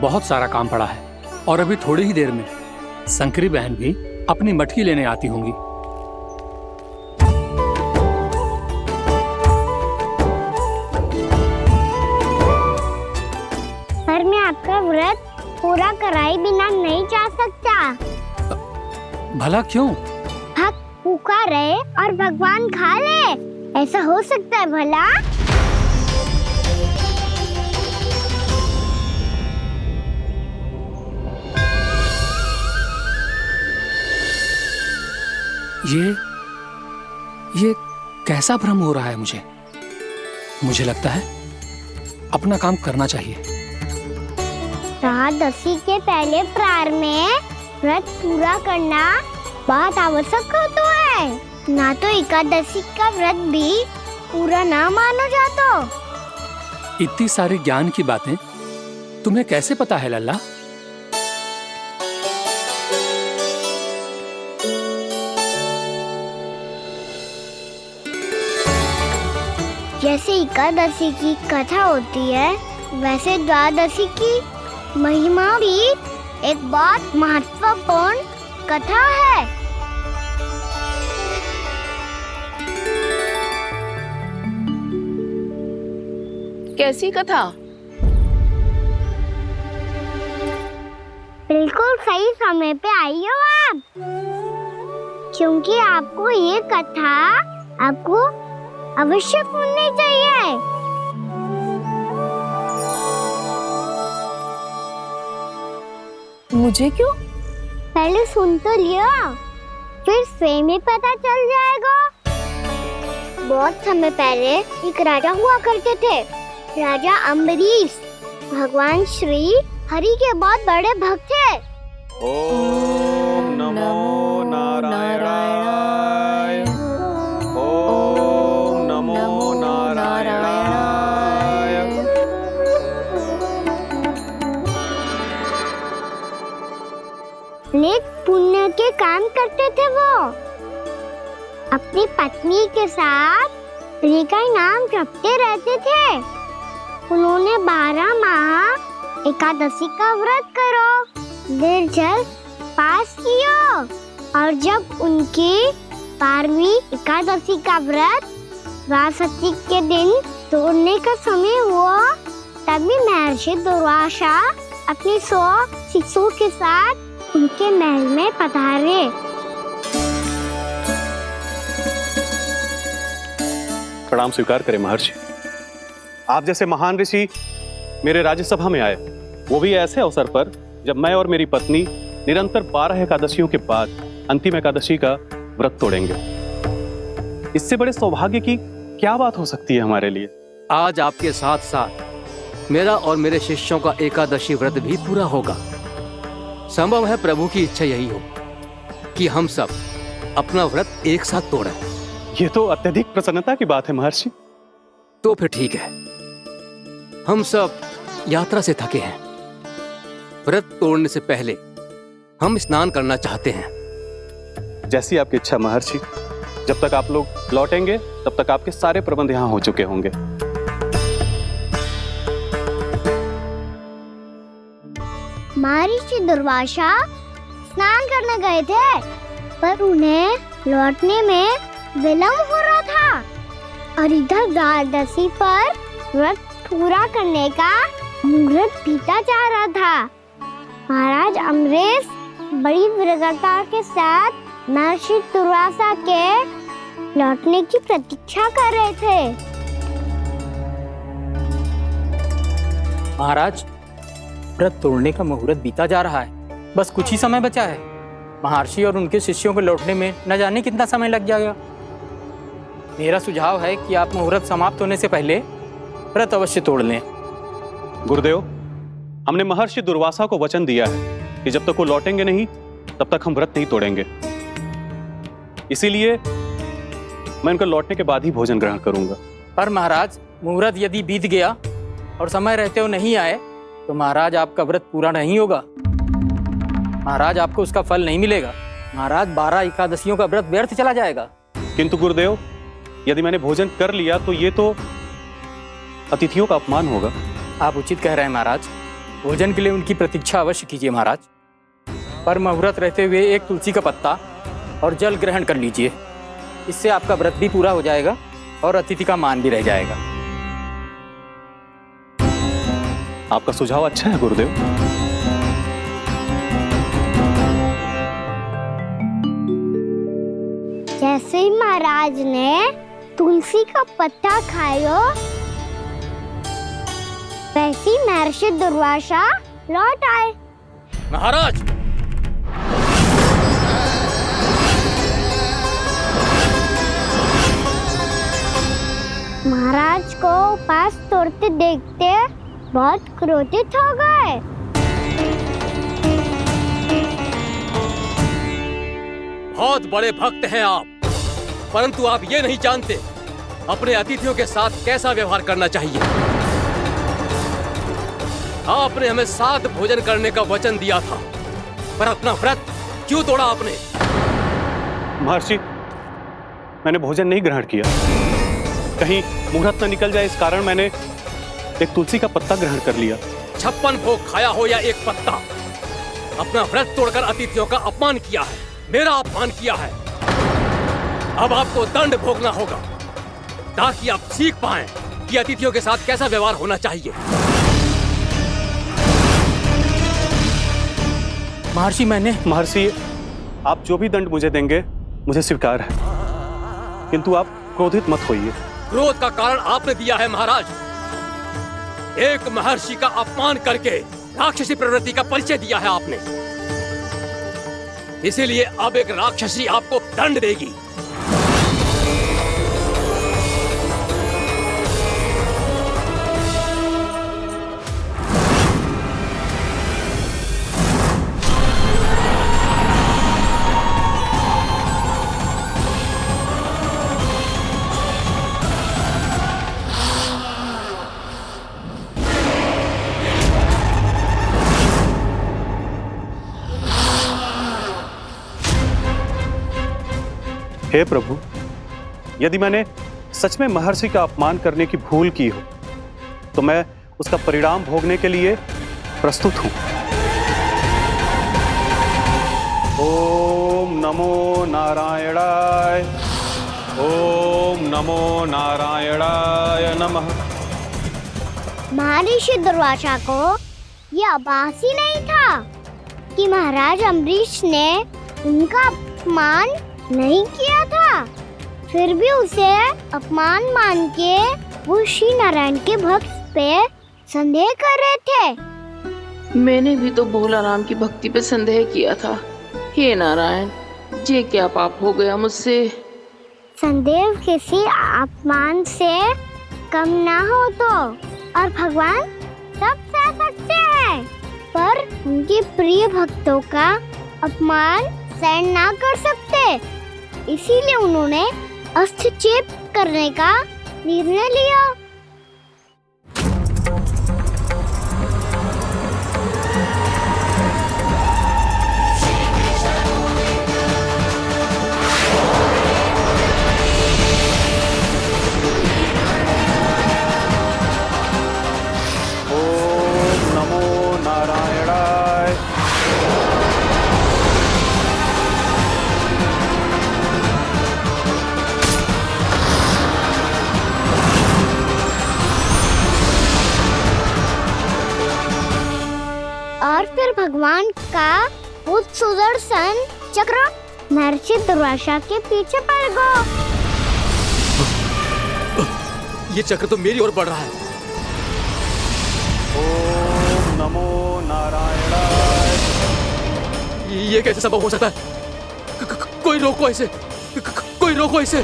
बहुत सारा काम पड़ा है और अभी थोड़ी ही देर में शंकरी बहन भी अपनी मटकी लेने आती होंगी। पर मैं आपका व्रत पूरा कराए बिना नहीं जा सकता। भला क्यों? भक्त भूखा रहे और भगवान खा ले, ऐसा हो सकता है भला? ये कैसा भ्रम हो रहा है मुझे लगता है अपना काम करना चाहिए। द्वादशी के पहले प्रहर में व्रत पूरा करना बहुत आवश्यक होता है। ना तो एकादशी का व्रत भी पूरा ना माना जाता। इतनी सारी ज्ञान की बातें तुम्हें कैसे पता है लल्ला? जैसे एकादशी की कथा होती है, वैसे द्वादशी की महिमा भी एक बहुत महत्वपूर्ण कथा है। कैसी कथा? बिल्कुल सही समय पे आई हो आप, क्योंकि आपको ये कथा आपको अवश्य सुननी चाहिए। मुझे क्यों? पहले सुन तो लिया, फिर स्वयं ही पता चल जाएगा। बहुत समय पहले एक राजा हुआ करते थे, राजा अम्बरीश। भगवान श्री हरि के बहुत बड़े भक्त थे। ओम नमो नारायणाय। ओम नमो नारायणाय। नेक पुण्य के काम करते थे वो। अपनी पत्नी के साथ हरि का नाम जपते रहते थे। उन्होंने 12 माह एकादशी का व्रत करो निर्जल पास किया, और जब उनकी 12वीं एकादशी का व्रत द्वादशी के दिन तोड़ने का समय हुआ, तभी महर्षि दुर्वासा अपनी 100 शिष्यों के साथ उनके महल में पधारे। प्रणाम स्वीकार करें महर्षि। आप जैसे महान ऋषि मेरे राज्यसभा में आए, वो भी ऐसे अवसर पर जब मैं और मेरी पत्नी निरंतर 12 एकादशियों के बाद अंतिम एकादशी का व्रत तोड़ेंगे। इससे बड़े सौभाग्य की क्या बात हो सकती है हमारे लिए? आज आपके साथ साथ मेरा और मेरे शिष्यों का एकादशी व्रत भी पूरा होगा। संभव है प्रभु की इच्छा यही हो कि हम सब अपना व्रत एक साथ तोड़ें। ये तो अत्यधिक प्रसन्नता की बात है महर्षि। तो फिर ठीक है, हम सब यात्रा से थके हैं। व्रत तोड़ने से पहले हम स्नान करना चाहते हैं। जैसी आपकी इच्छा महर्षि। जब तक आप लोग लौटेंगे तब तक आपके सारे प्रबंध यहाँ हो चुके होंगे। महर्षि दुर्वासा स्नान करने गए थे, पर उन्हें लौटने में विलंब हो रहा था, और इधर द्वादशी पर व्रत पूरा करने का मुहूर्त बीता जा रहा था। महाराज अमरीश बड़ी विरगता के साथ महर्षि दुर्वासा के लौटने की प्रतीक्षा कर रहे थे। महाराज, व्रत तोड़ने का मुहूर्त बीता जा रहा है, बस कुछ ही समय बचा है। महर्षि और उनके शिष्यों को लौटने में न जाने कितना समय लग जाएगा। मेरा सुझाव है कि आप मुहूर्त समाप्त होने से पहले व्रत अवश्य तोड़ लें। गुरुदेव, हमने महर्षि दुर्वासा को वचन दिया है कि जब तक वो लौटेंगे नहीं तब तक हम व्रत नहीं तोड़ेंगे। इसीलिए मैं उनके लौटने के बाद ही भोजन ग्रहण करूंगा। पर महाराज, मुहूर्त यदि बीत गया और समय रहते हुए नहीं आए तो महाराज आपका व्रत पूरा नहीं होगा। महाराज, आपको उसका फल नहीं मिलेगा। महाराज, 12 एकादशियों का व्रत व्यर्थ चला जाएगा। किंतु गुरुदेव, यदि मैंने भोजन कर लिया तो ये तो अतिथियों का अपमान होगा। आप उचित कह रहे हैं महाराज, भोजन के लिए उनकी प्रतीक्षा अवश्य कीजिए महाराज। पर मुहूर्त रहते हुए एक तुलसी का पत्ता और जल ग्रहण कर लीजिए। इससे आपका व्रत भी पूरा हो जाएगा और अतिथि का मान भी रह जाएगा। आपका सुझाव अच्छा है गुरुदेव। जैसे ही महाराज ने तुलसी का पत्ता खाया, वैसे ही महर्षि दुर्वासा लौट आए। महाराज, महाराज को उपास तोड़ते देखते बहुत क्रोधित हो गए। बहुत बड़े भक्त हैं आप, परंतु आप ये नहीं जानते अपने अतिथियों के साथ कैसा व्यवहार करना चाहिए। आपने हमें साथ भोजन करने का वचन दिया था, पर अपना व्रत क्यों तोड़ा आपने? महर्षि, मैंने भोजन नहीं ग्रहण किया। कहीं मुहूर्त न निकल जाए इस कारण मैंने एक तुलसी का पत्ता ग्रहण कर लिया। 56 भोग खाया हो या एक पत्ता, अपना व्रत तोड़कर अतिथियों का अपमान किया है, मेरा अपमान किया है। अब आपको दंड भोगना होगा ताकि आप सीख पाएं कि अतिथियों के साथ कैसा व्यवहार होना चाहिए। महर्षि, आप जो भी दंड मुझे देंगे मुझे स्वीकार है, किंतु आप क्रोधित मत होइए। क्रोध का कारण आपने दिया है महाराज। एक महर्षि का अपमान करके राक्षसी प्रवृत्ति का परिचय दिया है आपने। इसीलिए अब एक राक्षसी आपको दंड देगी। हे प्रभु, यदि मैंने सच में महर्षि का अपमान करने की भूल की हो तो मैं उसका परिणाम भोगने के लिए प्रस्तुत हूं। ओम नमो नारायणाय, ओम नमो नारायणाय नमः। महर्षि दुर्वासा को यह आभास ही नहीं था कि महाराज अम्बरीश ने उनका अपमान नहीं किया था। फिर भी उसे अपमान मान के वो श्री नारायण के भक्त पे संदेह कर रहे थे। मैंने भी तो भोला राम की भक्ति पे संदेह किया था। हे नारायण, ये क्या पाप हो गया मुझसे? संदेह किसी अपमान से कम ना हो तो, और भगवान सब सह सकते हैं, पर उनके प्रिय भक्तों का अपमान सहन ना कर सकते। इसीलिए उन्होंने अस्थिचेप करने का निर्णय लिया। ओम नमो नारायणाय। और फिर भगवान का उस सुदर्शन चक्र महर्षि दुर्वासा के पीछे पड़ गया। ये चक्र तो मेरी ओर बढ़ रहा है। ओम नमो नारायणाय। ये कैसे संभव हो सकता है? कोई रोको इसे, कोई रोको इसे।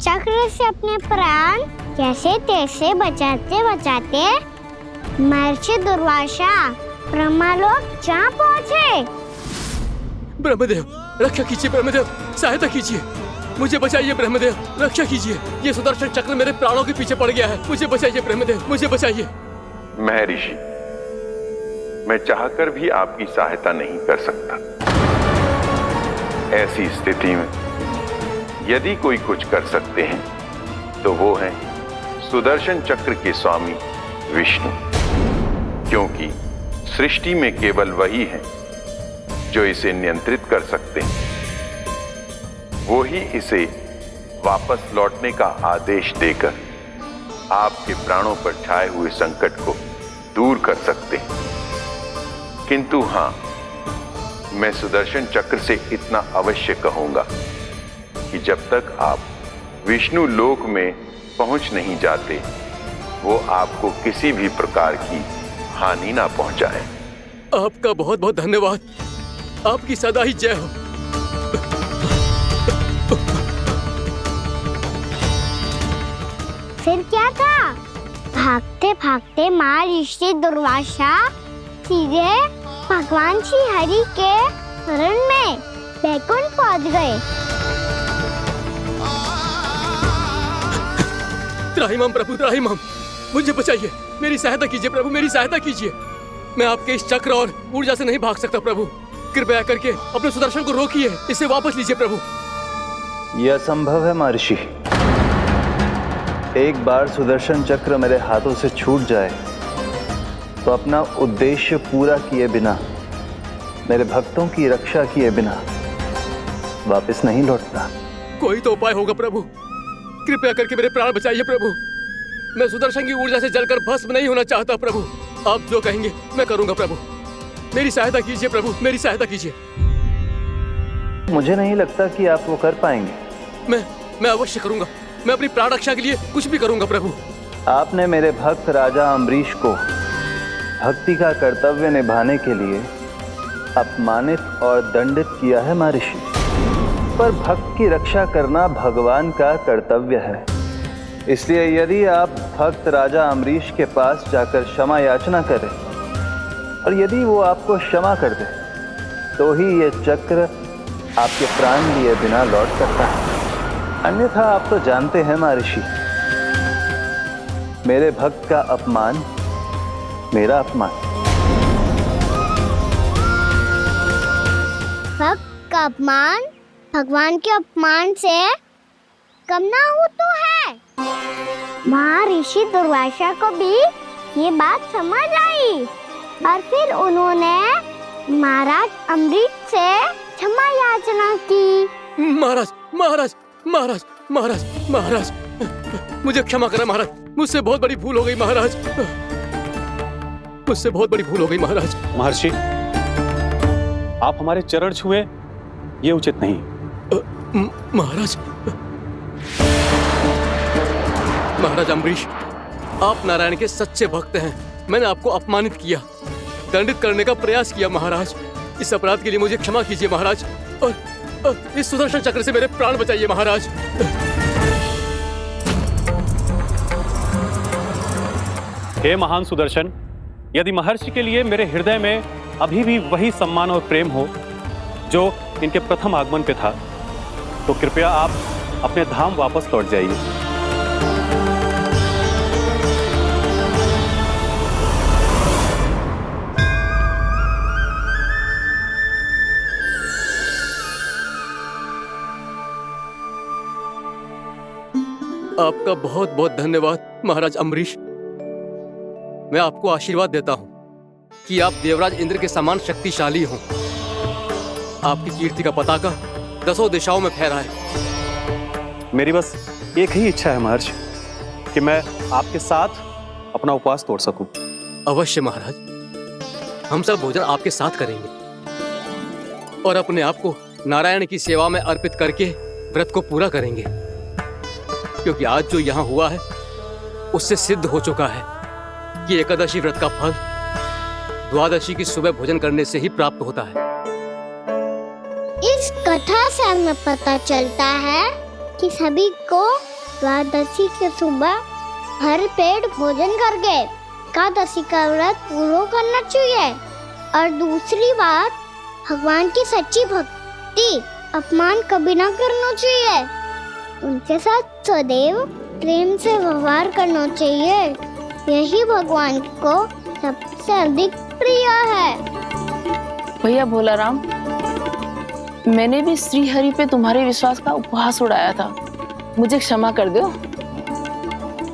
चक्र से अपने प्राण कैसे तैसे बचाते बचाते महर्षि दुर्वासा ब्रह्मलोक जा पहुँचे। ब्रह्मदेव रक्षा कीजिए, ब्रह्मदेव सहायता कीजिए, मुझे बचाइए ब्रह्मदेव, रक्षा कीजिए। ये सुदर्शन चक्र मेरे प्राणों के पीछे पड़ गया है, मुझे बचाइए ब्रह्मदेव, मुझे बचाइए। महर्षि, मैं चाहकर भी आपकी सहायता नहीं कर सकता। ऐसी स्थिति में यदि कोई कुछ कर सकते हैं तो वो है सुदर्शन चक्र के स्वामी विष्णु, क्योंकि सृष्टि में केवल वही है जो इसे नियंत्रित कर सकते हैं। वो ही इसे वापस लौटने का आदेश देकर आपके प्राणों पर छाए हुए संकट को दूर कर सकते हैं। किंतु हां, मैं सुदर्शन चक्र से इतना अवश्य कहूंगा कि जब तक आप विष्णु लोक में पहुंच नहीं जाते, वो आपको किसी भी प्रकार की हानि ना पहुंचाए। आपका बहुत बहुत धन्यवाद, आपकी सदा ही जय हो। फिर क्या था? भागते भागते महर्षि दुर्वासा सीधे भगवान श्री हरि के शरण में बैकुंठ पहुंच गए। त्राहिमाम प्रभु, त्राहिमाम, मुझे बचाइए, मेरी सहायता कीजिए प्रभु, मेरी सहायता कीजिए। मैं आपके इस चक्र और ऊर्जा से नहीं भाग सकता प्रभु, कृपया करके अपने सुदर्शन को रोकिए, इसे वापस लीजिए प्रभु। यह असंभव है महर्षि। एक बार सुदर्शन चक्र मेरे हाथों से छूट जाए तो अपना उद्देश्य पूरा किए बिना, मेरे भक्तों की रक्षा किए बिना वापस नहीं लौटता। कोई तो उपाय होगा प्रभु, कृपया करके मेरे प्राण बचाइए प्रभु। मैं सुदर्शन की ऊर्जा से जलकर भस्म नहीं होना चाहता प्रभु। आप जो कहेंगे मैं करूंगा प्रभु, मेरी सहायता कीजिए प्रभु, मेरी सहायता कीजिए। मुझे नहीं लगता कि आप वो कर पाएंगे। मैं अवश्य करूंगा, मैं अपनी प्राण रक्षा के लिए कुछ भी करूंगा प्रभु। आपने मेरे भक्त राजा अम्बरीश को भक्ति का कर्तव्य निभाने के लिए अपमानित और दंडित किया है महर्षि, पर भक्त की रक्षा करना भगवान का कर्तव्य है। इसलिए यदि आप भक्त राजा अम्बरीश के पास जाकर क्षमा याचना करें और यदि वो आपको क्षमा कर दे तो ही ये चक्र आपके प्राण लिए बिना लौट सकता है। अन्यथा आप तो जानते हैं महर्षि, मेरे भक्त का अपमान मेरा अपमान। भक्त का अपमान भगवान के अपमान से कम ना हो तो है। महर्षि दुर्वासा को भी ये बात समझ आई और फिर उन्होंने महाराज अम्बरीश से क्षमा याचना की। महाराज महाराज महाराज महाराज महाराज, मुझे क्षमा करें महाराज, मुझसे बहुत बड़ी भूल हो गई महाराज, मुझसे बहुत बड़ी भूल हो गई महाराज। महर्षि, आप हमारे चरण छुए ये उचित नहीं। महाराज, महाराज अम्बरीश, आप नारायण के सच्चे भक्त हैं। मैंने आपको अपमानित किया, दंडित करने का प्रयास किया महाराज। इस अपराध के लिए मुझे क्षमा कीजिए महाराज, और इस सुदर्शन चक्र से मेरे प्राण बचाइए महाराज। हे महान सुदर्शन, यदि महर्षि के लिए मेरे हृदय में अभी भी वही सम्मान और प्रेम हो जो इनके प्रथम आगमन पे था, तो कृपया आप अपने धाम वापस लौट जाइए। आपका बहुत बहुत धन्यवाद महाराज अम्बरीश। मैं आपको आशीर्वाद देता हूँ कि आप देवराज इंद्र के समान शक्तिशाली हों। आपकी कीर्ति का पताका 10 दिशाओं में फहराए। मेरी बस एक ही इच्छा है महर्षि कि मैं आपके साथ अपना उपवास तोड़ सकूं। अवश्य महाराज, हम सब भोजन आपके साथ करेंगे और अपने आप को नारायण की सेवा में अर्पित करके व्रत को पूरा करेंगे, क्योंकि आज जो यहाँ हुआ है उससे सिद्ध हो चुका है कि एकादशी व्रत का फल द्वादशी की सुबह भोजन करने से ही प्राप्त होता है। इस कथा से हमें पता चलता है कि सभी को द्वादशी के सुबह भर पेट भोजन करके एकादशी का व्रत पूरा करना चाहिए। और दूसरी बात, भगवान की सच्ची भक्ति अपमान कभी ना करना चाहिए। उनके साथ सदैव प्रेम से व्यवहार करना चाहिए। यही भगवान को सबसे अधिक प्रिय है। भैया भोला राम, मैंने भी श्री हरि पे तुम्हारे विश्वास का उपहास उड़ाया था, मुझे क्षमा कर दो।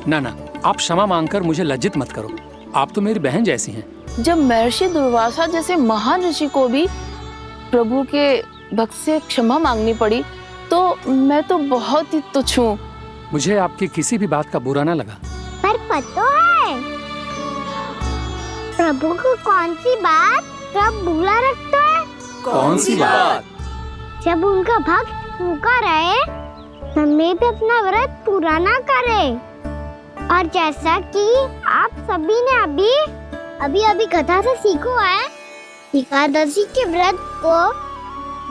ना ना, आप क्षमा मांगकर मुझे लज्जित मत करो। आप तो मेरी बहन जैसी हैं। जब महर्षि दुर्वासा जैसे महान ऋषि को भी प्रभु के भक्त से क्षमा मांगनी पड़ी, तो मैं तो बहुत ही तुच्छ हूँ। मुझे आपकी किसी भी बात का बुरा ना लगा। पर पता है प्रभु को कौन सी बात कब बुरा रखता है? कौन सी बात? जब उनका भक्त भूखा रहे, समय पे अपना व्रत पूरा ना करे। और जैसा कि आप सभी ने अभी कथा से सीखो है, एकादशी के व्रत को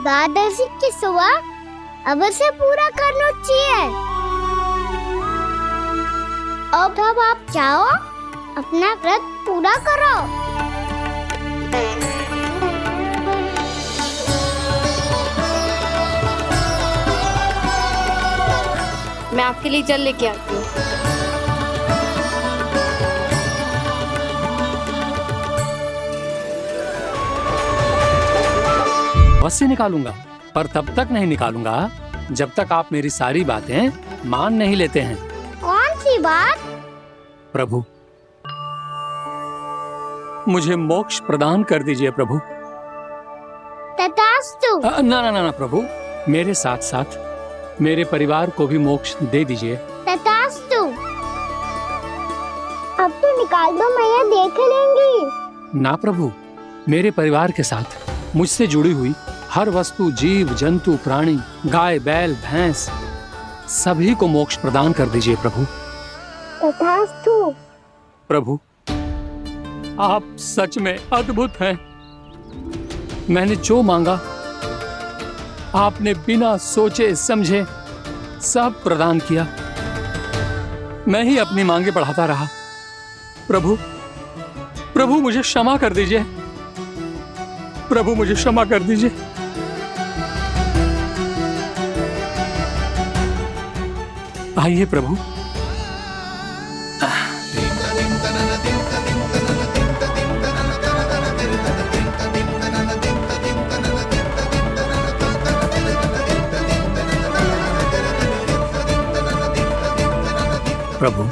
द्वादशी की सुबह अवश्य पूरा करना चाहिए। अब आप जाओ, अपना व्रत पूरा करो। मैं आपके लिए जल लेके आती हूँ। अवश्य निकालूंगा, पर तब तक नहीं निकालूंगा जब तक आप मेरी सारी बातें मान नहीं लेते हैं। कौन सी बात? प्रभु, मुझे मोक्ष प्रदान कर दीजिए प्रभु। तथास्तु। ना ना ना ना प्रभु, मेरे साथ साथ मेरे परिवार को भी मोक्ष दे दीजिए। तथास्तु। अब तो निकाल दो, मैया देख लेंगी। ना प्रभु, मेरे परिवार के साथ मुझसे जुड़ी हुई हर वस्तु, जीव जंतु, प्राणी, गाय बैल भैंस, सभी को मोक्ष प्रदान कर दीजिए प्रभु। तथास्तु। प्रभु, आप सच में अद्भुत हैं। मैंने जो मांगा आपने बिना सोचे समझे सब प्रदान किया। मैं ही अपनी मांगे बढ़ाता रहा। प्रभु, प्रभु मुझे क्षमा कर दीजिए। प्रभु मुझे क्षमा कर दीजिए। आइए प्रभु। प्रभु,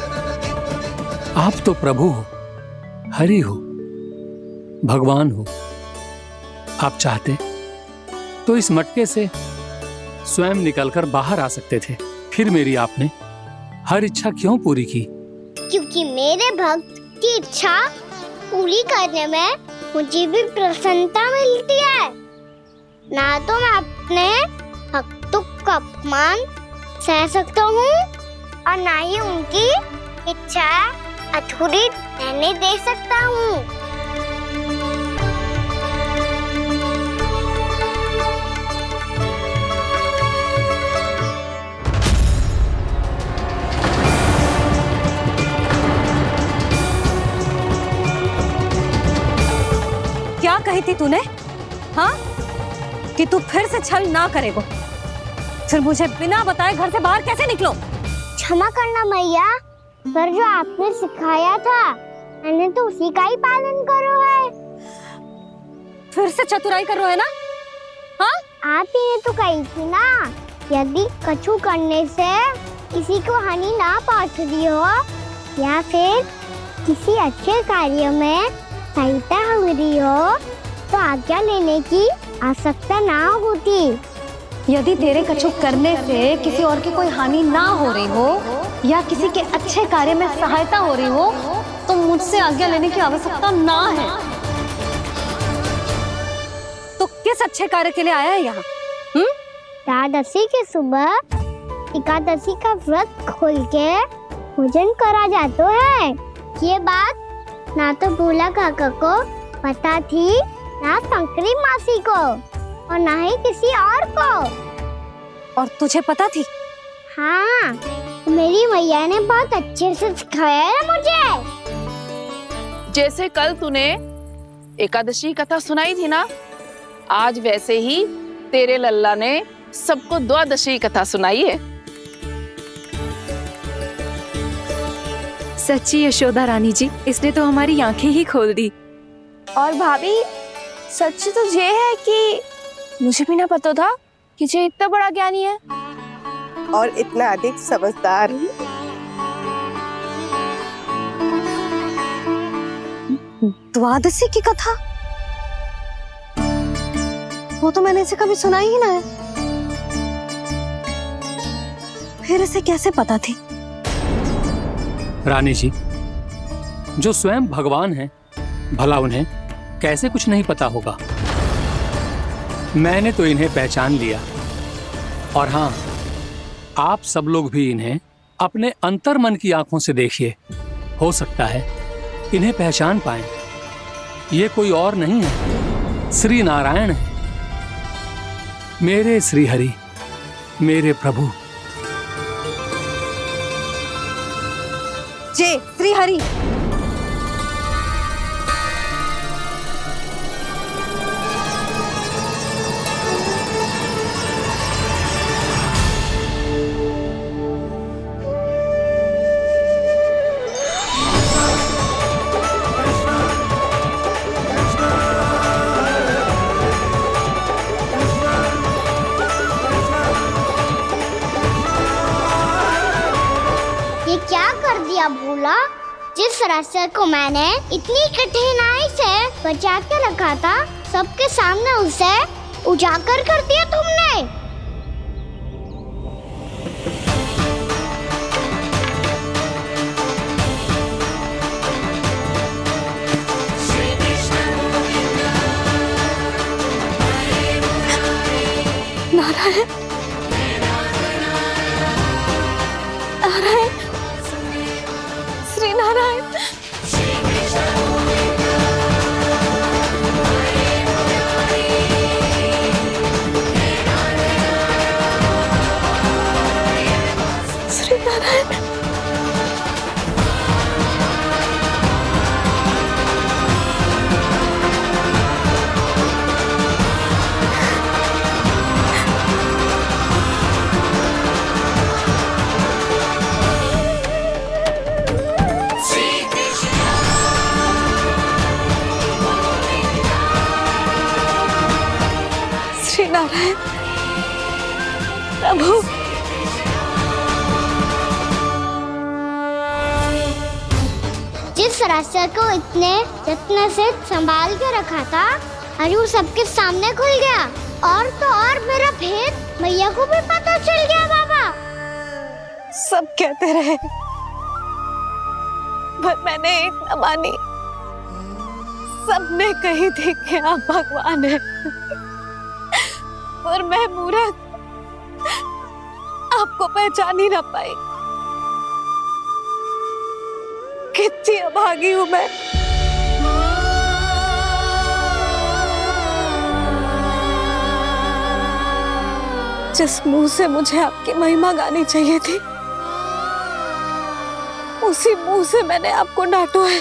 आप तो प्रभु हो, हरि हो, भगवान हो। आप चाहते तो इस मटके से स्वयं निकलकर बाहर आ सकते थे, फिर मेरी आपने हर इच्छा क्यों पूरी की? क्योंकि मेरे भक्त की इच्छा पूरी करने में मुझे भी प्रसन्नता मिलती है। ना तो मैं अपने भक्तों का अपमान सह सकता हूँ और ना ही उनकी इच्छा अधूरी रहने दे सकता हूँ। क्या कही थी तूने? हाँ, कि तू फिर से छल ना करेगा। फिर मुझे बिना बताए घर से बाहर कैसे निकलो? क्षमा करना मैया, पर जो आपने सिखाया था मैंने तो उसी का ही पालन करो है। फिर से चतुराई कर रहे हो है ना? हाँ? आप ही ने तो कही थी ना, यदि कछु करने से किसी को हानि ना पहुंच रही हो या फिर किसी अच्छे कार्य में सहायता हो रही हो तो आज्ञा लेने की आवश्यकता ना होती। यदि तेरे कछु करने से किसी और की कोई हानि ना हो रही हो या किसी के अच्छे कार्य में सहायता हो रही हो तो मुझसे आज्ञा लेने की आवश्यकता ना है। तो किस अच्छे कार्य के लिए आया है यहाँ? एकादशी की सुबह एकादशी का व्रत खोल के भोजन करा जाता है। ये बात ना तो भोला काका को पता थी, ना शंकरी मासी को और ना ही किसी और को। और तुझे पता थी? हाँ, मेरी मैया ने बहुत अच्छे से सिखाया है मुझे। जैसे कल तूने एकादशी कथा सुनाई थी ना, आज वैसे ही तेरे लल्ला ने सबको द्वादशी कथा सुनाई है। सच्ची यशोदा रानी जी, इसने तो हमारी आंखें ही खोल दी। और भाभी, सच तो ये है कि मुझे भी ना पता था कि ये इतना बड़ा ज्ञानी है और इतना अधिक समझदार। द्वादशी की कथा? वो तो मैंने इसे कभी सुना ही ना है। फिर इसे कैसे पता थी? रानी जी, जो स्वयं भगवान हैं, भला उन्हें कैसे कुछ नहीं पता होगा। मैंने तो इन्हें पहचान लिया, और हाँ, आप सब लोग भी इन्हें अपने अंतर्मन की आंखों से देखिए। हो सकता है इन्हें पहचान पाएं। ये कोई और नहीं है, श्री नारायण है, मेरे श्री हरि, मेरे प्रभु। जय श्री हरि। ये क्या कर दिया भोला? जिस रास्ते को मैंने इतनी कठिनाई से बचा के रखा था, सबके सामने उसे उजागर कर दिया तुमने। नारायण, नारायण, श्री नारायण। श्री नारायण। श्री नारायण प्रभु। जिस रास्ते को इतने यत्न से संभाल के रखा था, आज वो सबके सामने खुल गया। और तो और मेरा भेद मैया को भी पता चल गया। बाबा सब कहते रहे, पर मैंने एक न मानी। सबने कही थी कि आप भगवान हैं, पर मैं मूर्ख आपको पहचान ही ना पाई। कितनी अभागी हूं मैं। जिस मुंह से मुझे आपकी महिमा गानी चाहिए थी, उसी मुंह से मैंने आपको डांटा है।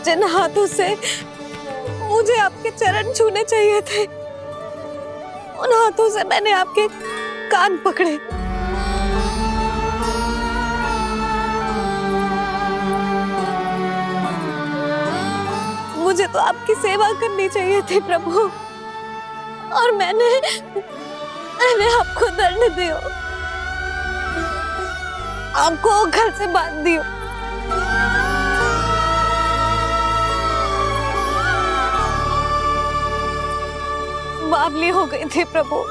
जिन हाथों से मुझे आपके चरण छूने चाहिए थे, उन हाथों से मैंने आपके कान पकड़े। मुझे तो आपकी सेवा करनी चाहिए थी प्रभु, और मैंने आपको दंड दियो, आपको घर से बांध दियो। बावली हो गई थी प्रभु,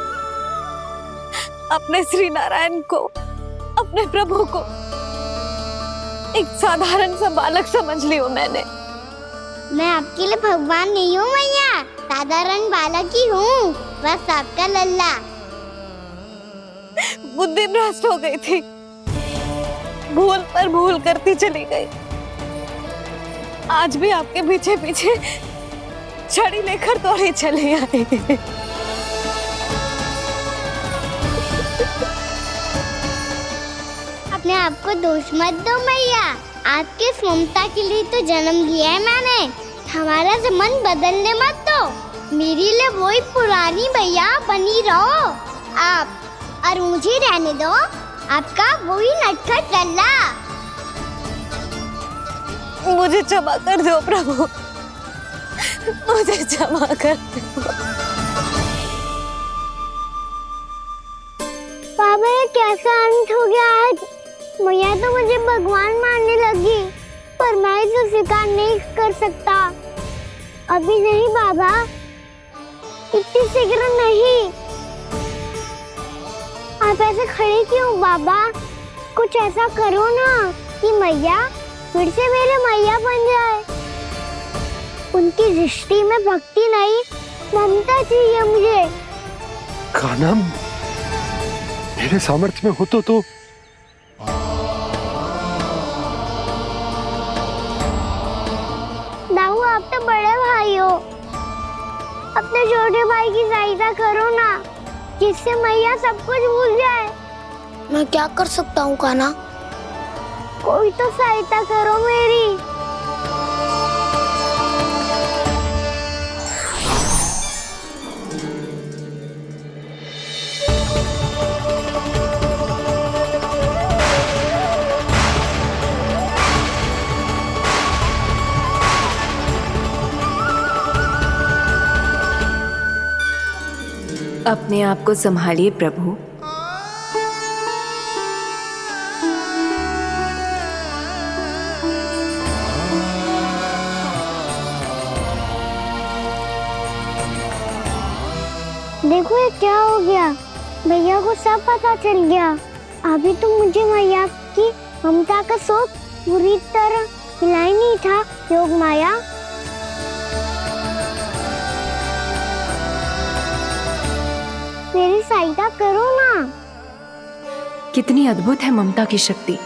अपने श्री नारायण को, अपने प्रभु को एक साधारण सा बालक समझ लियो मैंने। मैं आपके लिए भगवान नहीं हूँ मैया, साधारण बालक ही हूँ, बस आपका लल्ला। बुद्धि भ्रष्ट हो गई थी, भूल पर भूल करती चली गई। आज भी आपके पीछे पीछे छड़ी लेकर दौड़ी चली आई। अपने आप को दोष मत दो मैया, आपके ममता के लिए तो जन्म लिया है मैंने, हमारा से मन बदलने मत दो। मेरे लिए वही पुरानी भैया बनी रहो आप, और मुझे रहने दो आपका वही नटखट लल्ला। मुझे क्षमा कर दो प्रभु, मुझे क्षमा कर दो। बाबा ये कैसा अंत हो गया आज? मैया तो मुझे भगवान मानने लगी, पर मैं इसे स्वीकार नहीं कर सकता। अभी नहीं बाबा, इतनी शीघ्र नहीं। आप ऐसे खड़े क्यों बाबा? कुछ ऐसा करो ना कि मैया फिर से मेरे मैया बन जाए। उनकी दृष्टि में भक्ति नहीं, ममता चाहिए मुझे। कान्हा, मेरे सामर्थ्य में हो तो दाऊ, आप तो बड़े भाई हो, अपने छोटे भाई की सहायता करो ना, जिससे मैया सब कुछ भूल जाए। मैं क्या कर सकता हूँ कान्हा? कोई तो सहायता करो मेरी। अपने आप को संभालिए प्रभु। देखो ये क्या हो गया, भैया को सब पता चल गया। अभी तो मुझे मैया की ममता का शौक पूरी तरह मिला ही नहीं था। योग माया, मेरी सहायता करो ना। कितनी अद्भुत है ममता की शक्ति।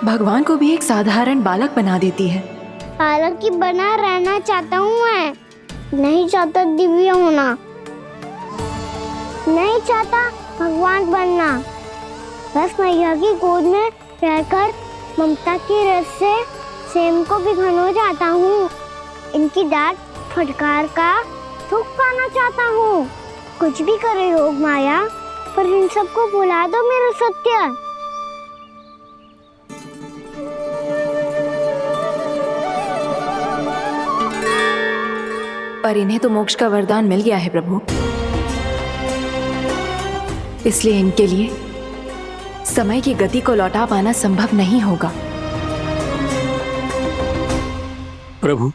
भगवान को भी एक साधारण बालक बना देती है। बालक की बना रहना चाहता हूँ मैं, नहीं चाहता दिव्य होना, नहीं चाहता भगवान बनना। बस मैया की गोद में रहकर ममता की रस से सेम को भी घनो चाहता हूँ। इनकी डांट फटकार का सुख पाना चाहता हूँ। कुछ भी करे योग माया, पर इन सबको भुला दो मेरा सत्य। पर इन्हें तो मोक्ष का वरदान मिल गया है प्रभु, इसलिए इनके लिए समय की गति को लौटा पाना संभव नहीं होगा। प्रभु,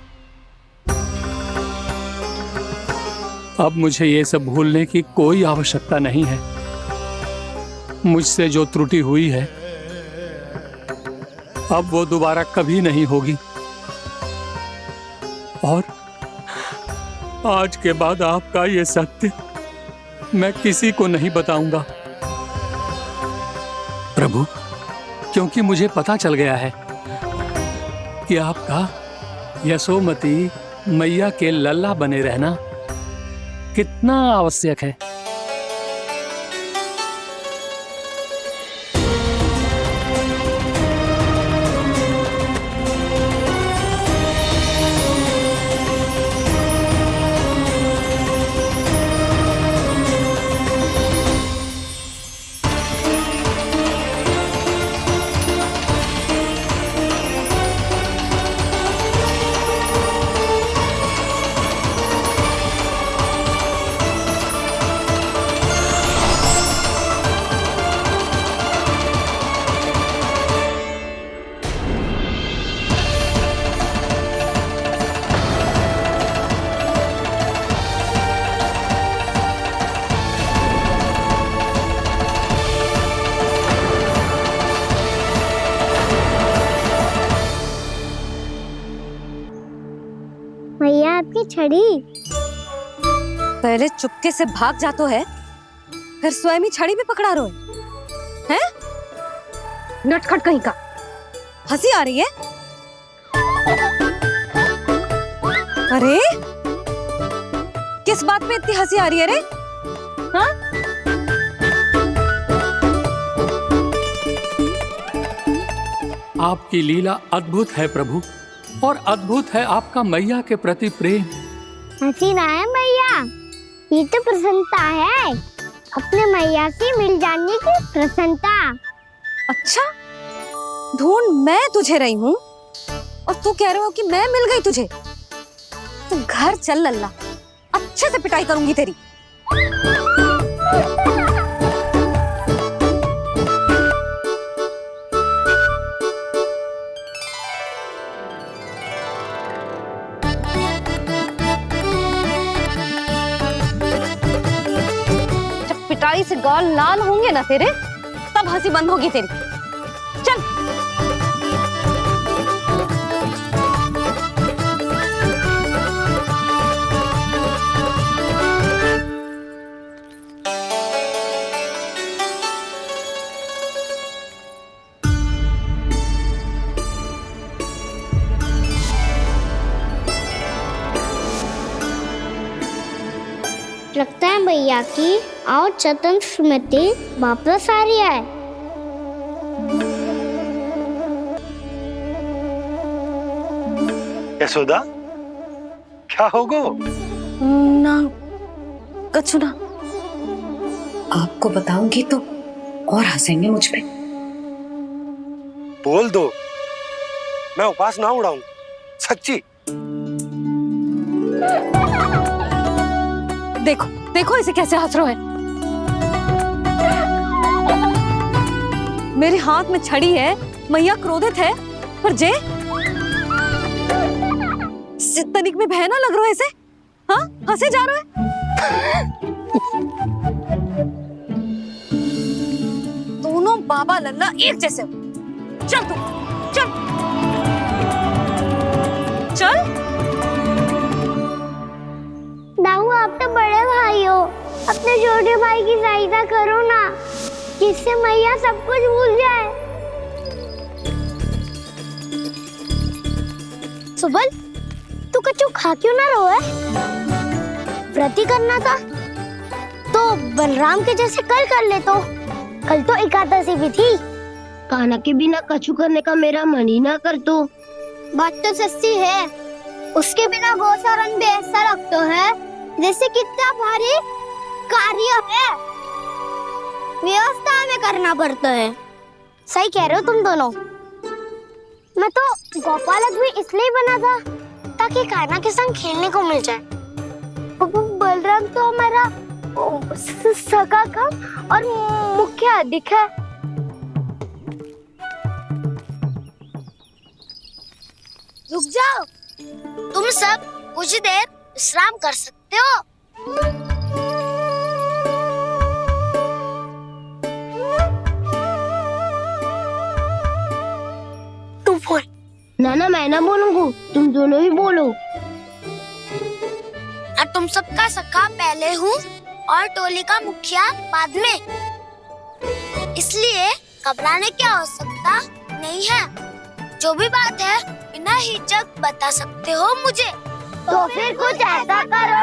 अब मुझे ये सब भूलने की कोई आवश्यकता नहीं है। मुझसे जो त्रुटि हुई है अब वो दोबारा कभी नहीं होगी, और आज के बाद आपका ये सत्य मैं किसी को नहीं बताऊंगा प्रभु, क्योंकि मुझे पता चल गया है कि आपका यशोमती मैया के लल्ला बने रहना कितना आवश्यक है। छड़ी। पहले चुपके से भाग जातो है, फिर स्वयं ही छड़ी भी पकड़ा रो है? नटखट कहीं का। हंसी आ रही है? अरे किस बात पे इतनी हंसी आ रही है रे? हाँ? आपकी लीला अद्भुत है प्रभु, और अद्भुत है आपका मैया के प्रति प्रेम। हंसी ना है मैया, ये तो प्रसन्नता है, अपने मैया से मिल जाने की प्रसन्नता। अच्छा, ढूंढ मैं तुझे रही हूँ और तू कह रहे हो कि मैं मिल गई तुझे। तू घर चल लल्ला, अच्छे से पिटाई करूंगी तेरी। जब पिटाई से गाल लाल होंगे ना तेरे, तब हंसी बंद होगी तेरी। चल। लगता है भैया की और चतन स्मृति वापस आ रही है। यशोदा, क्या होगो? ना कछु ना। आपको बताऊंगी तो और हंसेंगे मुझ पे। बोल दो, मैं उपास ना उड़ाऊं, सच्ची। देखो देखो इसे कैसे हंस रहा है। मेरे हाथ में छड़ी है, मैया क्रोधित है, पर जे तनिक में भय ना लग रहा है इसे? हाँ, हंसे जा रहा है। दोनों बाबा लल्ला एक जैसे हो। चल तू, चल चल। दाऊ, आप तो बड़े भाई हो, अपने छोटे भाई की सहायता करो ना, जिससे मैया सब कुछ भूल जाए। सुबल, तू कछु खा क्यों ना रहो है? व्रत ही करना था तो बलराम के जैसे कल कर ले तो। कल तो एकादशी भी थी। कान्हा के बिना कछु करने का मेरा मन ही ना कर तो। बात तो सच्ची है, उसके बिना गोचारण भी ऐसा लगता है जैसे कितना भारी कार्य है, व्यवस्था में करना पड़ता है। सही कह रहे हो तुम दोनों। मैं तो गोपालक भी इसलिए बना था ताकि कान्हा के संग खेलने को मिल जाए। बलराम तो हमारा सगा कम और मुख्य अधिक है। रुक जाओ, तुम सब कुछ देर विश्राम कर सकते हो। तू बोल। ना मैं ना बोलूंगा, तुम दोनों ही बोलो। और तुम सबका सखा पहले हूँ और टोली का मुखिया बाद में, इसलिए घबराने की आवश्यकता नहीं है। जो भी बात है बिना हिचक बता सकते हो मुझे। तो फिर कुछ ऐसा करो